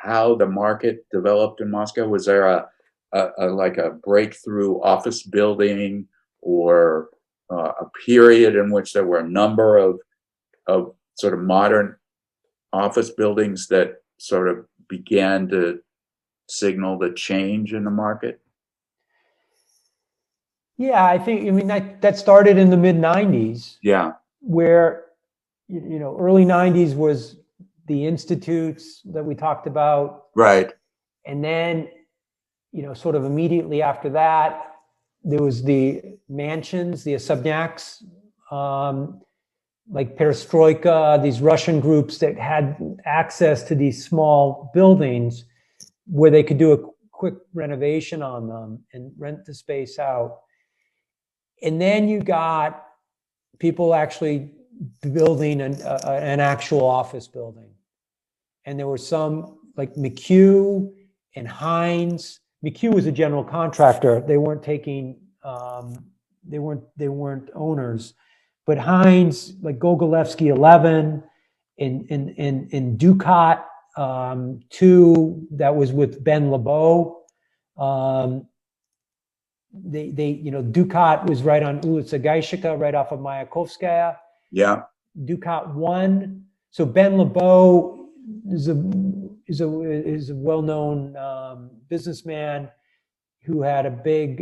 how the market developed in Moscow? Was there a like a breakthrough office building or a period in which there were a number of sort of modern office buildings that sort of began to signal the change in the market? Yeah, I mean, that started in the mid-90s. Yeah. Where, you know, early 90s was the institutes that we talked about. Right. And then, you know, sort of immediately after that, there was the mansions, the особняks, like Perestroika, these Russian groups that had access to these small buildings where they could do a quick renovation on them and rent the space out. And then you got people actually building an actual office building. And there were some like McHugh and Hines. McHugh was a general contractor. They weren't taking, they weren't owners. But Hines, like Gogolevsky 11 and Ducat 2, that was with Ben LeBeau. You know, Ducat was right on Ulica Gaishika, right off of Mayakovskaya. Yeah. Ducat 1. So Ben LeBeau is a well-known businessman who had a big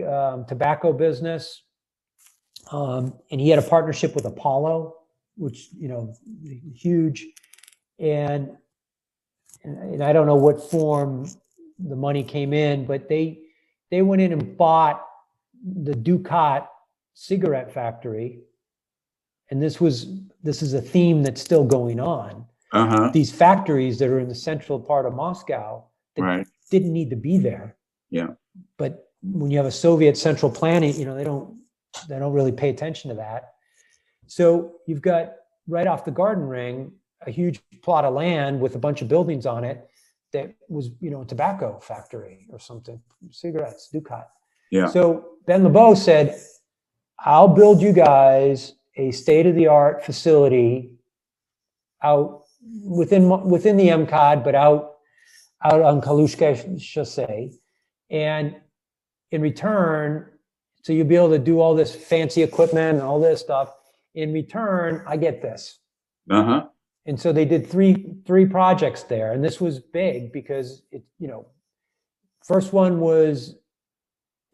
tobacco business, and he had a partnership with Apollo, which, you know, huge, and I don't know what form the money came in, but they went in and bought the Ducat cigarette factory, and this is a theme that's still going on. Uh-huh. These factories that are in the central part of Moscow that Right. didn't need to be there. Yeah. But when you have a Soviet central planning, you know, they don't really pay attention to that. So you've got right off the Garden Ring a huge plot of land with a bunch of buildings on it that was, you know, a tobacco factory or something, cigarettes, Ducat. Yeah. So Ben LeBeau said, I'll build you guys a state-of-the-art facility out within the MCOD, but out on Kalushka Chaussee. And in return, so you'll be able to do all this fancy equipment and all this stuff. In return, I get this. Uh-huh. And so they did three projects there. And this was big because it, you know, first one was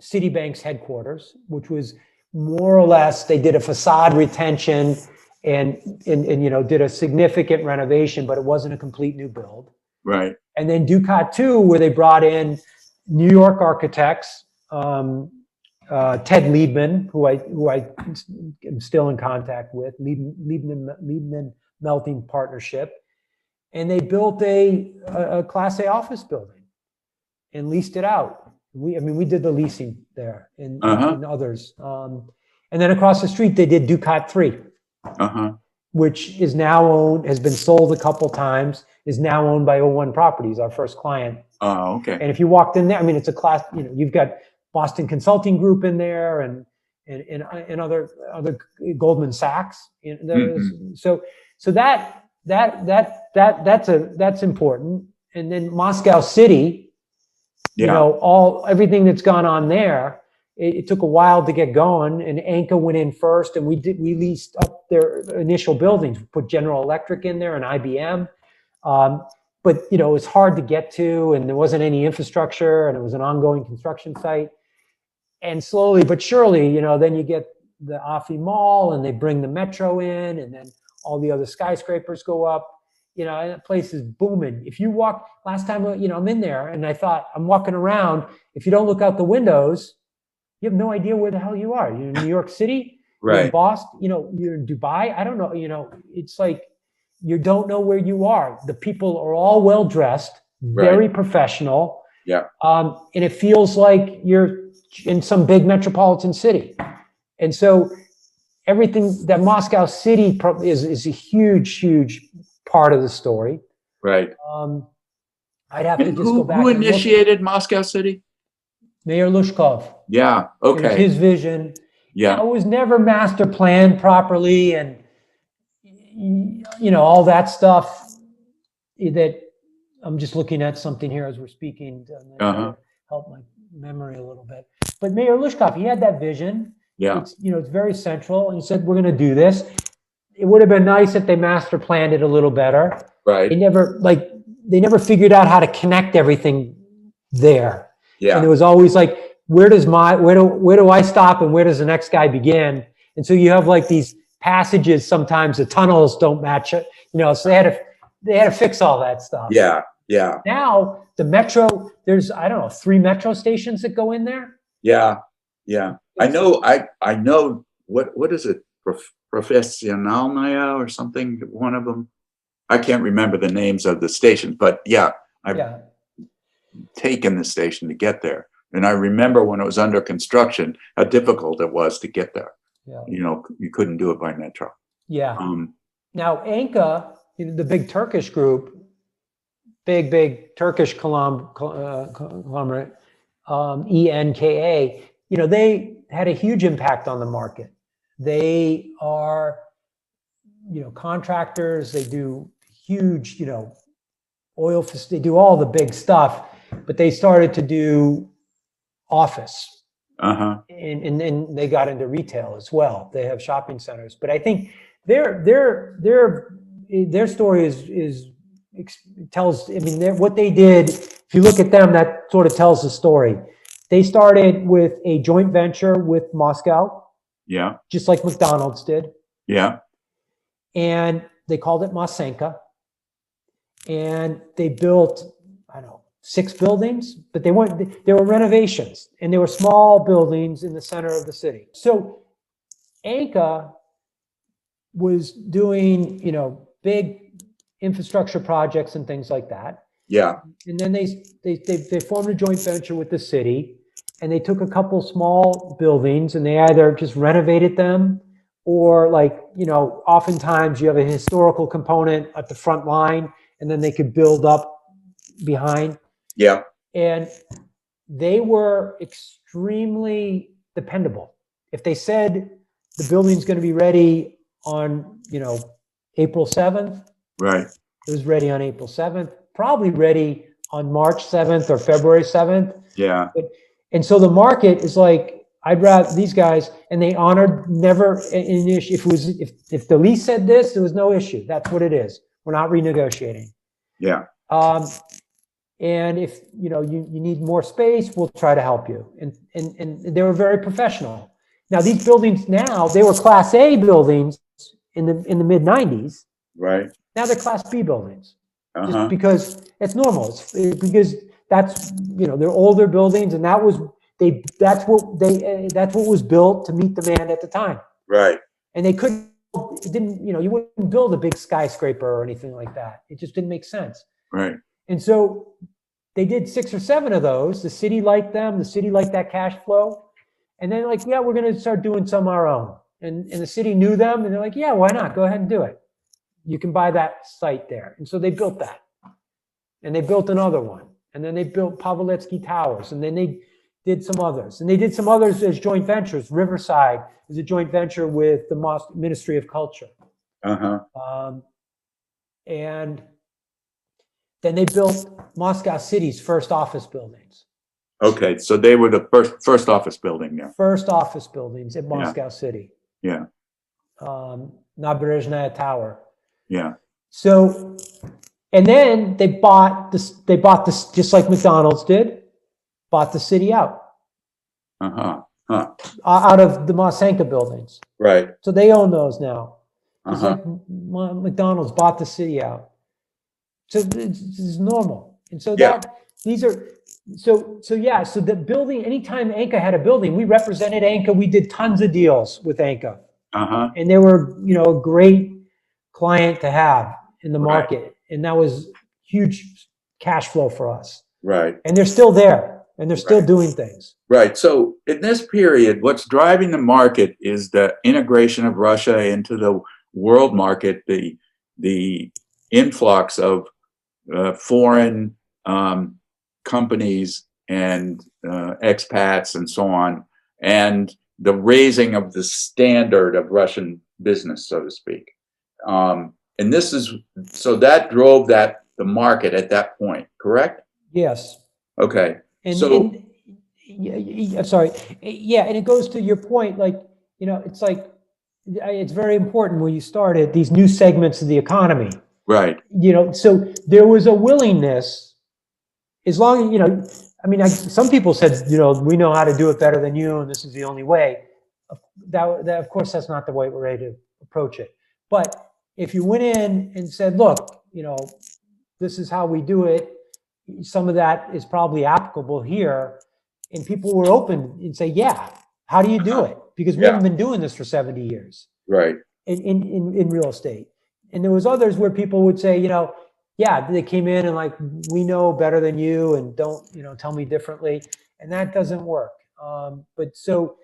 Citibank's headquarters, which was more or less, they did a facade retention and you know, did a significant renovation, but it wasn't a complete new build. Right. And then Ducat 2, where they brought in New York architects, Ted Liebman, who I am still in contact with, Liebman Melting Partnership, and they built a Class A office building and leased it out. We did the leasing there and others. And then across the street, they did Ducat 3, which is now owned, has been sold a couple times, is now owned by O1 Properties, our first client. Oh, okay. And if you walked in there, I mean, it's a class, you know, you've got Boston Consulting Group in there and other Goldman Sachs. So that's important. And then Moscow City, you know, everything that's gone on there, it took a while to get going, and Anka went in first, and we leased up their initial buildings. We put General Electric in there and IBM. But, you know, it's hard to get to, and there wasn't any infrastructure, and it was an ongoing construction site. And slowly but surely, you know, then you get the Afi Mall, and they bring the metro in, and then all the other skyscrapers go up. You know, and that place is booming. If you walk, last time, you know, I'm in there, and I thought, I'm walking around. If you don't look out the windows, you have no idea where the hell you are. You're in New York City, right? You're in Boston, you know, you're in Dubai. I don't know, you know, it's like you don't know where you are. The people are all well dressed, very professional. Yeah. And it feels like you're in some big metropolitan city. And so everything that Moscow City is a huge part of the story. Right. I'd have to And just go back who and look. initiated Moscow City? Mayor Lushkov. Yeah. It was Okay. his vision. Yeah. Now, it was never master planned properly, and all that stuff. That I'm just looking at something here as we're speaking to help my memory a little bit. But Mayor Lushkov, he had that vision. Yeah. It's very central, and he said, "We're going to do this." It would have been nice if they master planned it a little better. Right. They never figured out how to connect everything there. Yeah. And it was always like, where do I stop and where does the next guy begin? And so you have like these passages, sometimes the tunnels don't match it, so they had to fix all that stuff. Yeah. Yeah. Now the metro, there's, I don't know, 3 metro stations that go in there. Yeah. Yeah. I know what is it? Professionalnaya or something, one of them. I can't remember the names of the stations, but yeah, I've taken the station to get there. And I remember when it was under construction, how difficult it was to get there. Yeah. You couldn't do it by metro. Yeah. Now, Anka, the big Turkish group, big Turkish conglomerate, ENKA, they had a huge impact on the market. They are, contractors. They do huge, oil. They do all the big stuff, but they started to do office. And then they got into retail as well. They have shopping centers, but I think their story tells. I mean, what they did. If you look at them, that sort of tells the story. They started with a joint venture with Moscow. Yeah. Just like McDonald's did. Yeah. And they called it Mosenka. And they built, 6 buildings, but they were renovations, and they were small buildings in the center of the city. So Anka was doing, big infrastructure projects and things like that. Yeah. And then they formed a joint venture with the city, and they took a couple small buildings and they either just renovated them or oftentimes you have a historical component at the front line and then they could build up behind. Yeah. And they were extremely dependable. If they said the building's going to be ready on, April 7th, right, it was ready on April 7th, probably ready on March 7th or February 7th. Yeah. And so the market is like, I'd rather these guys, and they honored never an issue. If the lease said this, there was no issue. That's what it is. We're not renegotiating. Yeah. And if you need more space, we'll try to help you. And they were very professional. Now these buildings they were Class A buildings in the mid 90s. Right. Now they're Class B buildings. Just because it's normal. It's because that's they're older buildings, and that's what was built to meet demand at the time. Right. And you wouldn't build a big skyscraper or anything like that. It just didn't make sense. Right. And so they did 6 or 7 of those. The city liked them. The city liked that cash flow. And then we're going to start doing some of our own. And the city knew them, and they're like, yeah, why not? Go ahead and do it. You can buy that site there. And so they built that. And they built another one. And then they built Pavletsky Towers. And then they did some others. And they did some others as joint ventures. Riverside is a joint venture with the Ministry of Culture. And then they built Moscow City's first office buildings. Okay, so they were the first office building there. First office buildings in Moscow City. Yeah. Naberezhnaya Tower. Yeah. So, and then they bought this just like McDonald's did, bought the city out. Out of the Mosenka buildings. Right. So they own those now. It's like McDonald's bought the city out. So it's normal. And so so the building, anytime Anka had a building, we represented Anka. We did tons of deals with Anka. And they were, a great client to have in the market. Right. And that was huge cash flow for us. Right. And they're still there, and they're still doing things. Right. So in this period, what's driving the market is the integration of Russia into the world market, the influx of foreign companies and expats and so on, and the raising of the standard of Russian business, so to speak. And this is, so that drove the market at that point, correct? Yes. Okay. I'm sorry. Yeah, and it goes to your point, like, it's like, it's very important when you started these new segments of the economy. Right. So there was a willingness, as long as, some people said, we know how to do it better than you, and this is the only way. That of course, that's not the way we're ready to approach it. But if you went in and said, look, this is how we do it, some of that is probably applicable here, and people were open and say, yeah, how do you do it? Because we haven't been doing this for 70 years. Right. In real estate. And there was others where people would say, yeah, they came in and like, we know better than you, and don't, tell me differently. And that doesn't work. But so,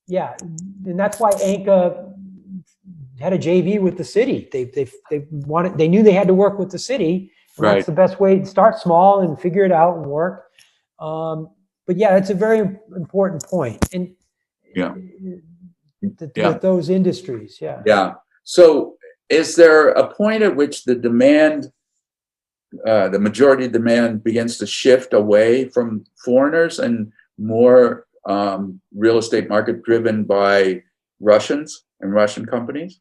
yeah, and that's why ANCA had a JV with the city. They knew they had to work with the city. And Right. That's the best way to start small and figure it out and work. But yeah, it's a very important point. And Yeah. with those industries, yeah. Yeah. So is there a point at which the demand, the majority of demand begins to shift away from foreigners and more real estate market driven by Russians and Russian companies?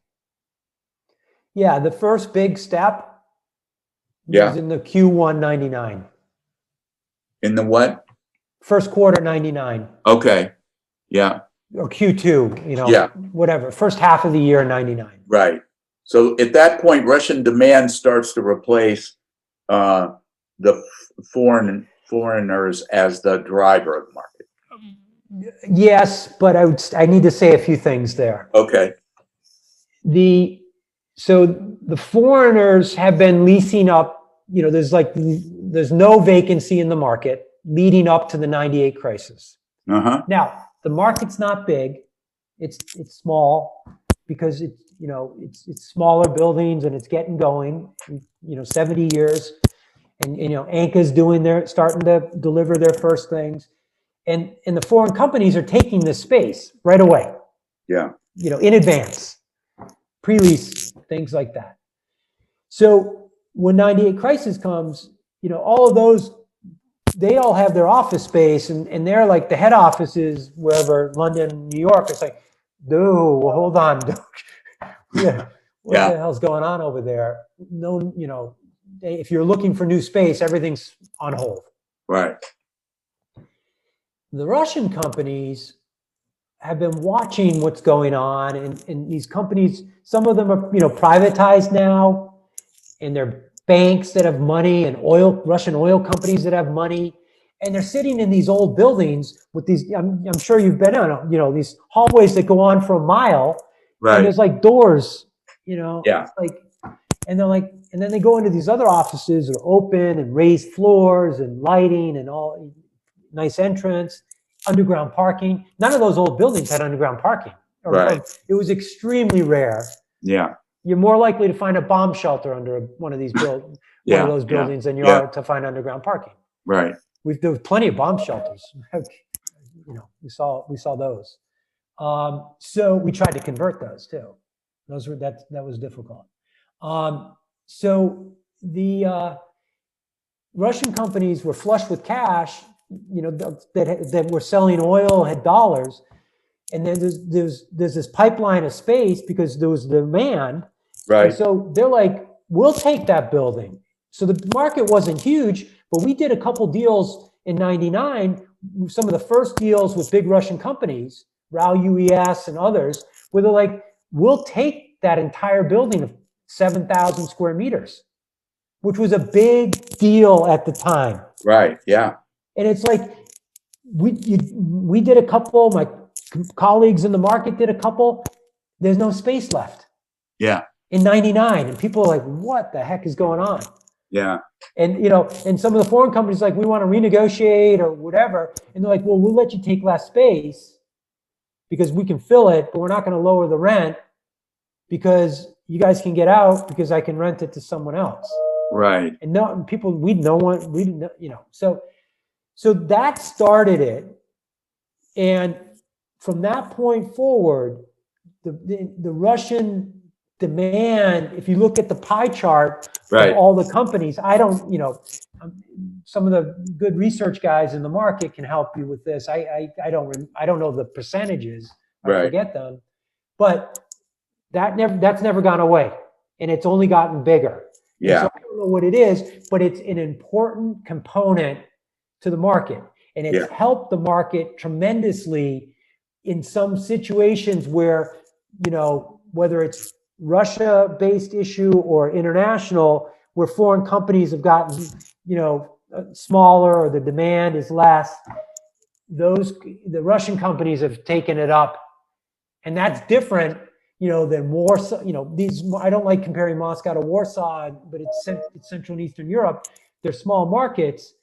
Yeah, the first big step was in the Q1 99. In the what? First quarter 99. Okay. Yeah. Or Q2, whatever. First half of the year 99. Right. So at that point, Russian demand starts to replace the foreigners as the driver of the market. Yes, but I need to say a few things there. Okay. So the foreigners have been leasing up, there's no vacancy in the market leading up to the 98 crisis. Uh-huh. Now, the market's not big. It's small because it's smaller buildings and it's getting going, 70 years. And, ANCA's starting to deliver their first things. And the foreign companies are taking this space right away. Yeah. In advance, pre-lease, things like that. So when 98 crisis comes, all of those, they all have their office space and they're like the head offices wherever, London, New York. It's like, dude, hold on. Yeah. What the hell's going on over there? No, if you're looking for new space, everything's on hold. Right. The Russian companies have been watching what's going on, and these companies, some of them are, privatized now, and they're banks that have money and Russian oil companies that have money, and they're sitting in these old buildings with these, I'm sure you've been on, these hallways that go on for a mile, Right. And there's like doors, Yeah. it's like, and they're like, and then they go into these other offices that are open and raised floors and lighting and all, nice entrance, underground parking. None of those old buildings had underground parking. Right. It was extremely rare. Yeah. You're more likely to find a bomb shelter under one of these one of those buildings than you are to find underground parking. Right. There was plenty of bomb shelters. We saw those. So we tried to convert those too. That was difficult. So the Russian companies were flush with cash, that were selling oil, had dollars, and then there's this pipeline of space because there was demand. Right. And so they're like, we'll take that building. So the market wasn't huge, but we did a couple deals in 99, some of the first deals with big Russian companies, RAL UES and others, where they're like, we'll take that entire building of 7,000 square meters, which was a big deal at the time. Right. Yeah. And it's like, we did a couple, my colleagues in the market did a couple, there's no space left. Yeah. In 99, and people are like, what the heck is going on? Yeah. And, and some of the foreign companies like, we want to renegotiate or whatever. And they're like, well, we'll let you take less space because we can fill it, but we're not going to lower the rent because you guys can get out because I can rent it to someone else. Right. And no people, we didn't know, so that started it. And from that point forward, the Russian demand, if you look at the pie chart Right. of all the companies, I don't, some of the good research guys in the market can help you with this. I don't know the percentages. I Right. forget them, but that's never gone away, and it's only gotten bigger. And Yeah. so I don't know what it is, but it's an important component to the market, and it's helped the market tremendously in some situations where, whether it's Russia-based issue or international, where foreign companies have gotten, smaller or the demand is less. The Russian companies have taken it up, and that's different, than Warsaw. I don't like comparing Moscow to Warsaw, but it's Central and Eastern Europe. They're small markets.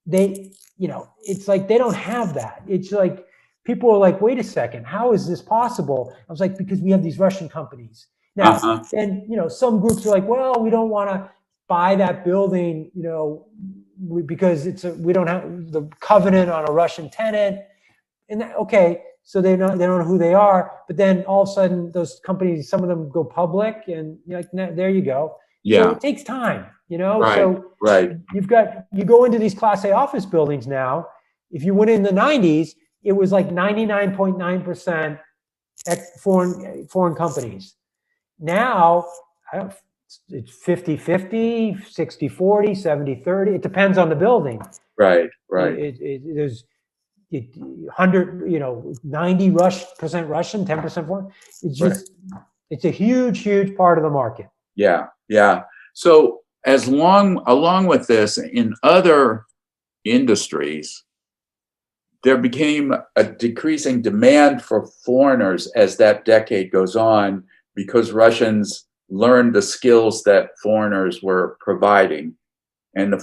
It's like they don't have that. It's like people are like, wait a second, how is this possible? I was like, because we have these Russian companies now. And some groups are like, well, we don't want to buy that building, because we don't have the covenant on a Russian tenant. And okay, so they don't know who they are. But then all of a sudden, those companies, some of them go public, and there you go. Yeah. So it takes time, Right. So right. you go into these Class A office buildings now. If you went in the 90s, it was like 99.9% foreign companies. Now, it's 50-50, 60-40, 70-30. It depends on the building. Right. Right. There's 100, 90% Russian, 10% foreign. It's just, it's a huge part of the market. Yeah. Yeah. So along with this, in other industries, there became a decreasing demand for foreigners as that decade goes on, because Russians learned the skills that foreigners were providing, and the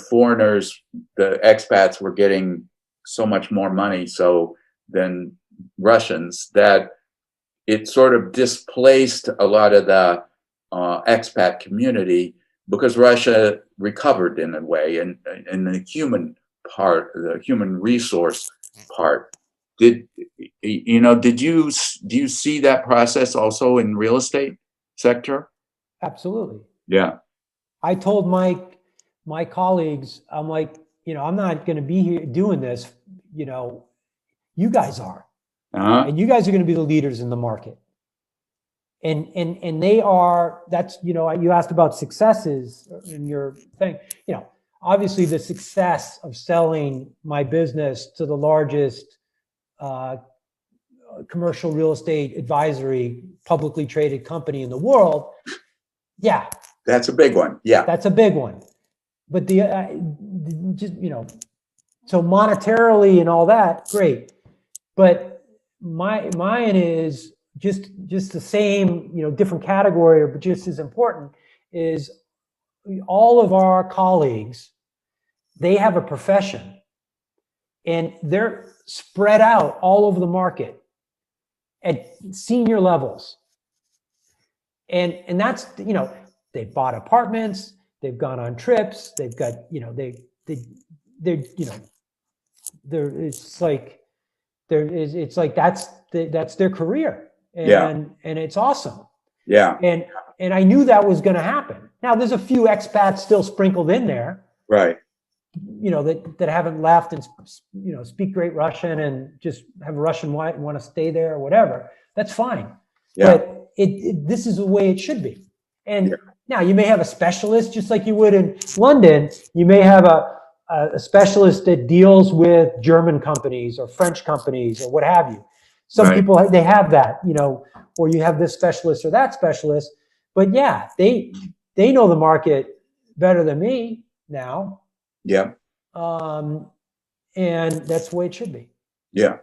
expats were getting so much more money than Russians, that it sort of displaced a lot of the expat community, because Russia recovered in a way, and the human part, the human resource part. Do you see that process also in real estate sector? Absolutely. Yeah. I told my colleagues, I'm like, I'm not going to be here doing this. You guys are, and you guys are going to be the leaders in the market. And they are. That's you asked about successes in your thing. Obviously the success of selling my business to the largest commercial real estate advisory publicly traded company in the world. Yeah. That's a big one. Yeah. That's a big one. But so monetarily and all that, great. But mine is just the same, different category, but just as important, is all of our colleagues, they have a profession, and they're spread out all over the market at senior levels. And that's, they bought apartments, they've gone on trips, they've got, it's like that's their career. And it's awesome. Yeah. And I knew that was going to happen. Now there's a few expats still sprinkled in there. Right. That haven't left and, speak great Russian and just have a Russian wife and want to stay there or whatever. That's fine. Yeah. But this is the way it should be. And now you may have a specialist, just like you would in London. You may have a specialist that deals with German companies or French companies or what have you. Some people, they have that, or you have this specialist or that specialist. But yeah, they know the market better than me now. Yeah. And that's the way it should be. Yeah.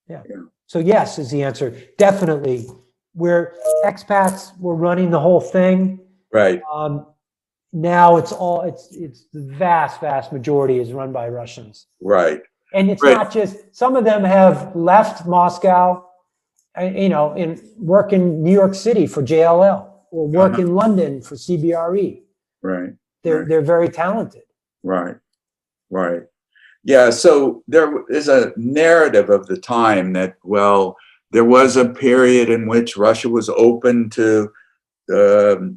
Yeah. So yes is the answer. Definitely. Where expats were running the whole thing. Right. now it's the vast majority is run by Russians. Right. And it's Right. not just, some of them have left Moscow, and work in New York City for JLL, or work in London for CBRE. Right. They're very talented. Right. Right. Yeah. So there is a narrative of the time that, well, there was a period in which Russia was open to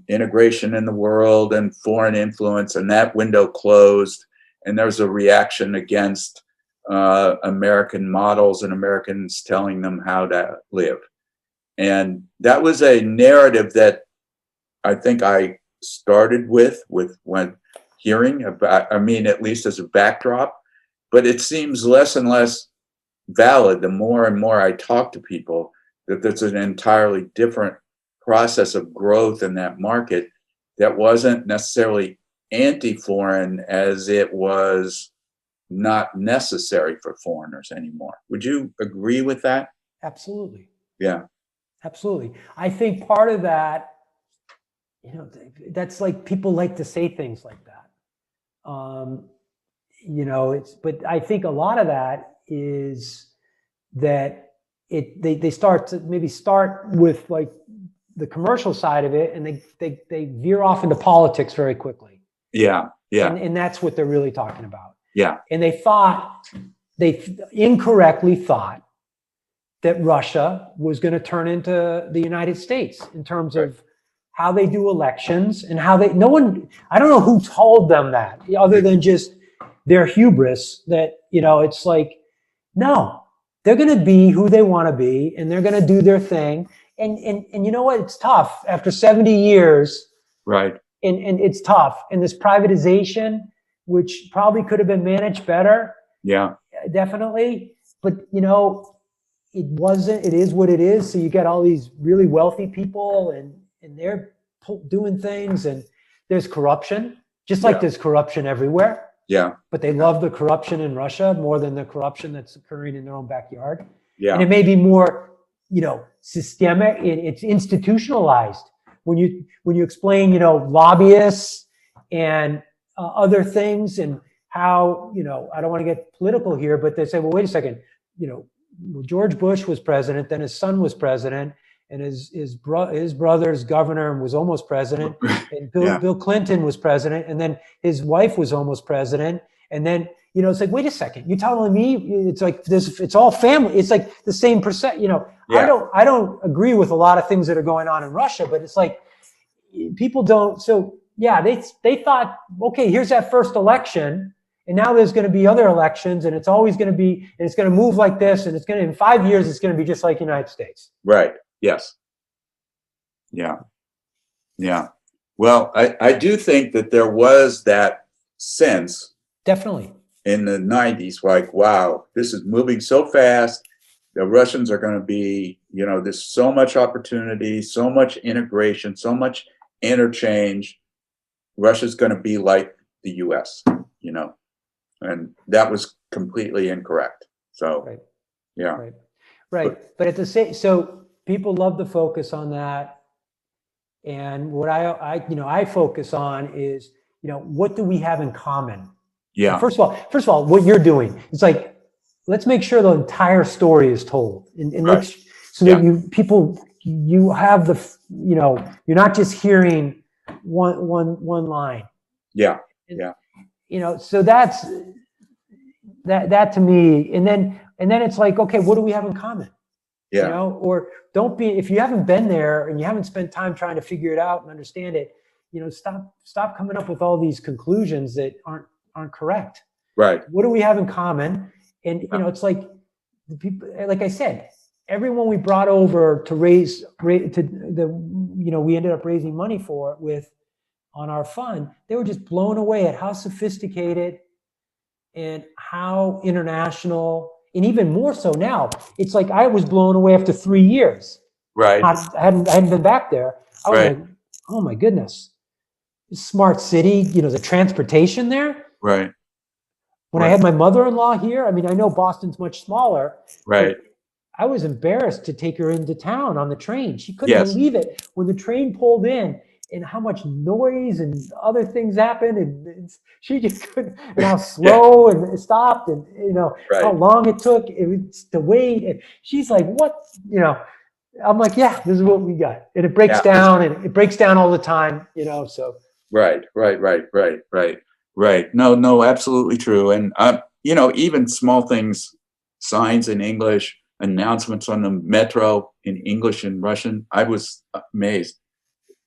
integration in the world and foreign influence, and that window closed. And there was a reaction against American models and Americans telling them how to live. And that was a narrative that I think I started with when hearing about, I mean, at least as a backdrop, but it seems less and less valid the more and more I talk to people, that there's an entirely different process of growth in that market that wasn't necessarily anti-foreign as it was not necessary for foreigners anymore. Would you agree with that? Absolutely. Yeah. Absolutely. I think part of that, that's like, people like to say things like that. But I think a lot of that is that they start to maybe start with like the commercial side of it, and they veer off into politics very quickly. Yeah. Yeah. And that's what they're really talking about. Yeah. And they incorrectly thought that Russia was going to turn into the United States in terms of how they do elections and how I don't know who told them that, other than just their hubris, that, it's like, no, they're going to be who they want to be, and they're going to do their thing. And you know what? It's tough after 70 years. Right. And it's tough. And this privatization, which probably could have been managed better. Yeah. Definitely. But, it wasn't, it is what it is. So you got all these really wealthy people, and they're doing things, and there's corruption, just like there's corruption everywhere. Yeah. But they love the corruption in Russia more than the corruption that's occurring in their own backyard. Yeah. And it may be more, systemic. It's institutionalized. When you explain, lobbyists and other things, and how, I don't want to get political here, but they say, well, wait a second, George Bush was president, then his son was president, and his brother's governor and was almost president, and Bill Clinton was president, and then his wife was almost president, and then it's like, wait a second, you're telling me it's like this? It's all family. It's like the same percent. I don't agree with a lot of things that are going on in Russia, but it's like people don't. So yeah, they thought, okay, here's that first election. And now there's going to be other elections, and it's always going to be, and it's going to move like this, and it's going to, in 5 years, it's going to be just like the United States. Right. Yes. Yeah. Yeah. Well, I do think that there was that sense. Definitely. In the 90s, like, wow, this is moving so fast. The Russians are going to be, there's so much opportunity, so much integration, so much interchange. Russia's going to be like the US, and that was completely incorrect. So, right. Yeah. Right. But at the same, so people love to focus on that. And what I focus on is, what do we have in common? Yeah. And first of all, what you're doing, it's like, let's make sure the entire story is told, and so that you have you're not just hearing one line. Yeah. So that's that to me. And then it's like, okay, what do we have in common? Yeah. Or don't be, if you haven't been there and you haven't spent time trying to figure it out and understand it, stop coming up with all these conclusions that aren't correct. Right. What do we have in common? And it's like the people, like I said, everyone we brought over to we ended up raising money on our fund, they were just blown away at how sophisticated and how international, and even more so now. It's like I was blown away after 3 years. Right. I hadn't been back there. I was like, oh my goodness, smart city. The transportation there. Right. When I had my mother-in-law here, I mean, I know Boston's much smaller. Right. I was embarrassed to take her into town on the train. She couldn't believe it when the train pulled in. and how much noise and other things happened, and she just couldn't, and how slow and it stopped, and how Right. long it took to wait. And she's like, "What?" I'm like, "Yeah, this is what we got," and it breaks Yeah. down, and it breaks down all the time. So. Right. No, no, absolutely true. And even small things, signs in English, announcements on the metro in English and Russian. I was amazed.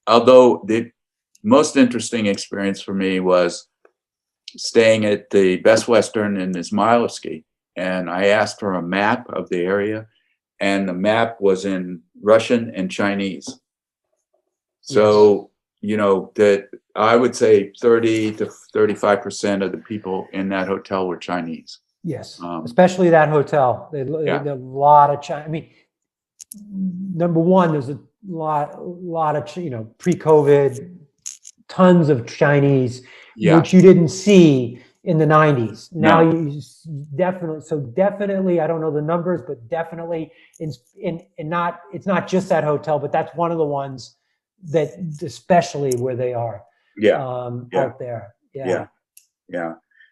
Although the most interesting experience for me was staying at the Best Western in Izmailovsky, and I asked for a map of the area, and the map was in Russian and Chinese. So, that I would say 30 to 35% of the people in that hotel were Chinese. Yes, especially that hotel. There a lot of China. I mean, number one, there's a lot of pre-COVID, tons of Chinese, which you didn't see in the 90s. Now you definitely, I don't know the numbers, but definitely it's not just that hotel, but that's one of the ones that especially where they are out there. Yeah.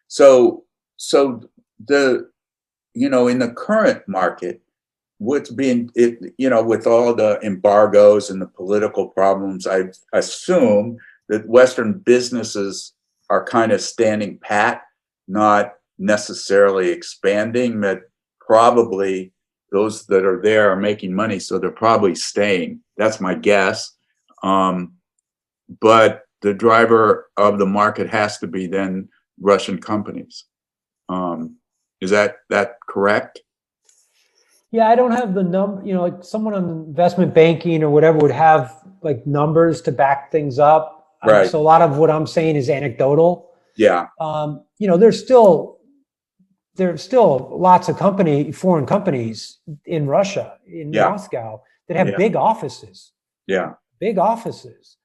So the in the current market, what's being with all the embargoes and the political problems, I assume that Western businesses are kind of standing pat, not necessarily expanding, that probably those that are there are making money, so they're probably staying. That's my guess. But the driver of the market has to be then Russian companies. Is that correct? Yeah, I don't have the number, like someone on investment banking or whatever would have like numbers to back things up. Right. So a lot of what I'm saying is anecdotal. Yeah. There's still lots of foreign companies in Russia, in Moscow, that have big offices. Yeah. Big offices.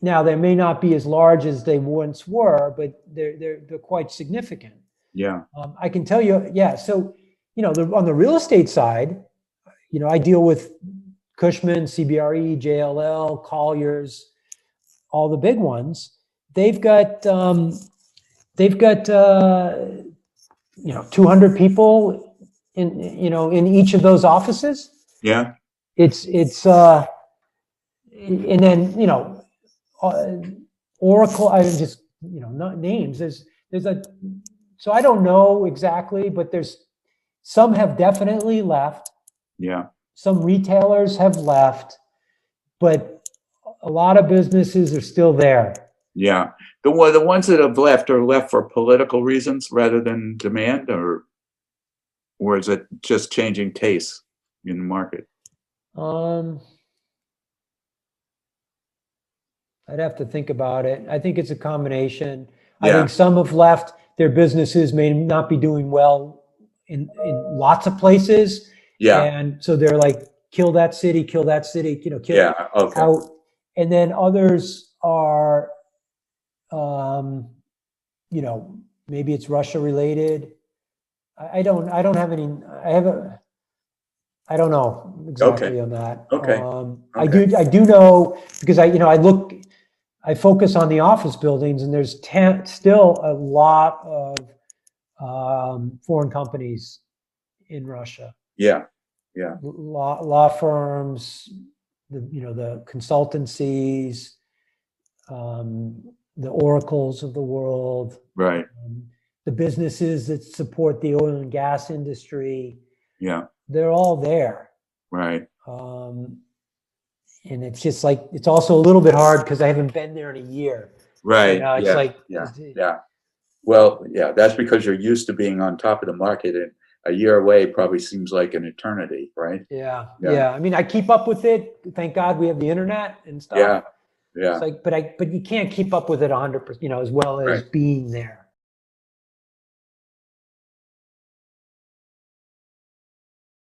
Now they may not be as large as they once were, but they're quite significant. Yeah. I can tell you, So, on the real estate side, I deal with Cushman, CBRE, JLL, Colliers, all the big ones. They've got 200 people in each of those offices. Yeah. It's and then Oracle. I just not names. There's so I don't know exactly, but there's some have definitely left. Yeah. Some retailers have left, but a lot of businesses are still there. Yeah. The ones that have left are left for political reasons rather than demand, or is it just changing tastes in the market? I'd have to think about it. I think it's a combination. Yeah. I think some have left. Their businesses may not be doing well in lots of places. Yeah. And so they're like, kill that city, kill out. And then others are, maybe it's Russia related. I don't know exactly on that. Okay. I do know because I focus on the office buildings, and there's still a lot of foreign companies in Russia. Yeah. Law firms, the consultancies, the Oracles of the world. Right. The businesses that support the oil and gas industry. Yeah. They're all there. Right. And it's just like, it's also a little bit hard because I haven't been there in a year. Right. Yeah. Well, that's because you're used to being on top of the market, and a year away probably seems like an eternity, right? Yeah. I mean, I keep up with it. Thank God we have the internet and stuff. Yeah. It's like, but you can't keep up with it 100%, as well as being there.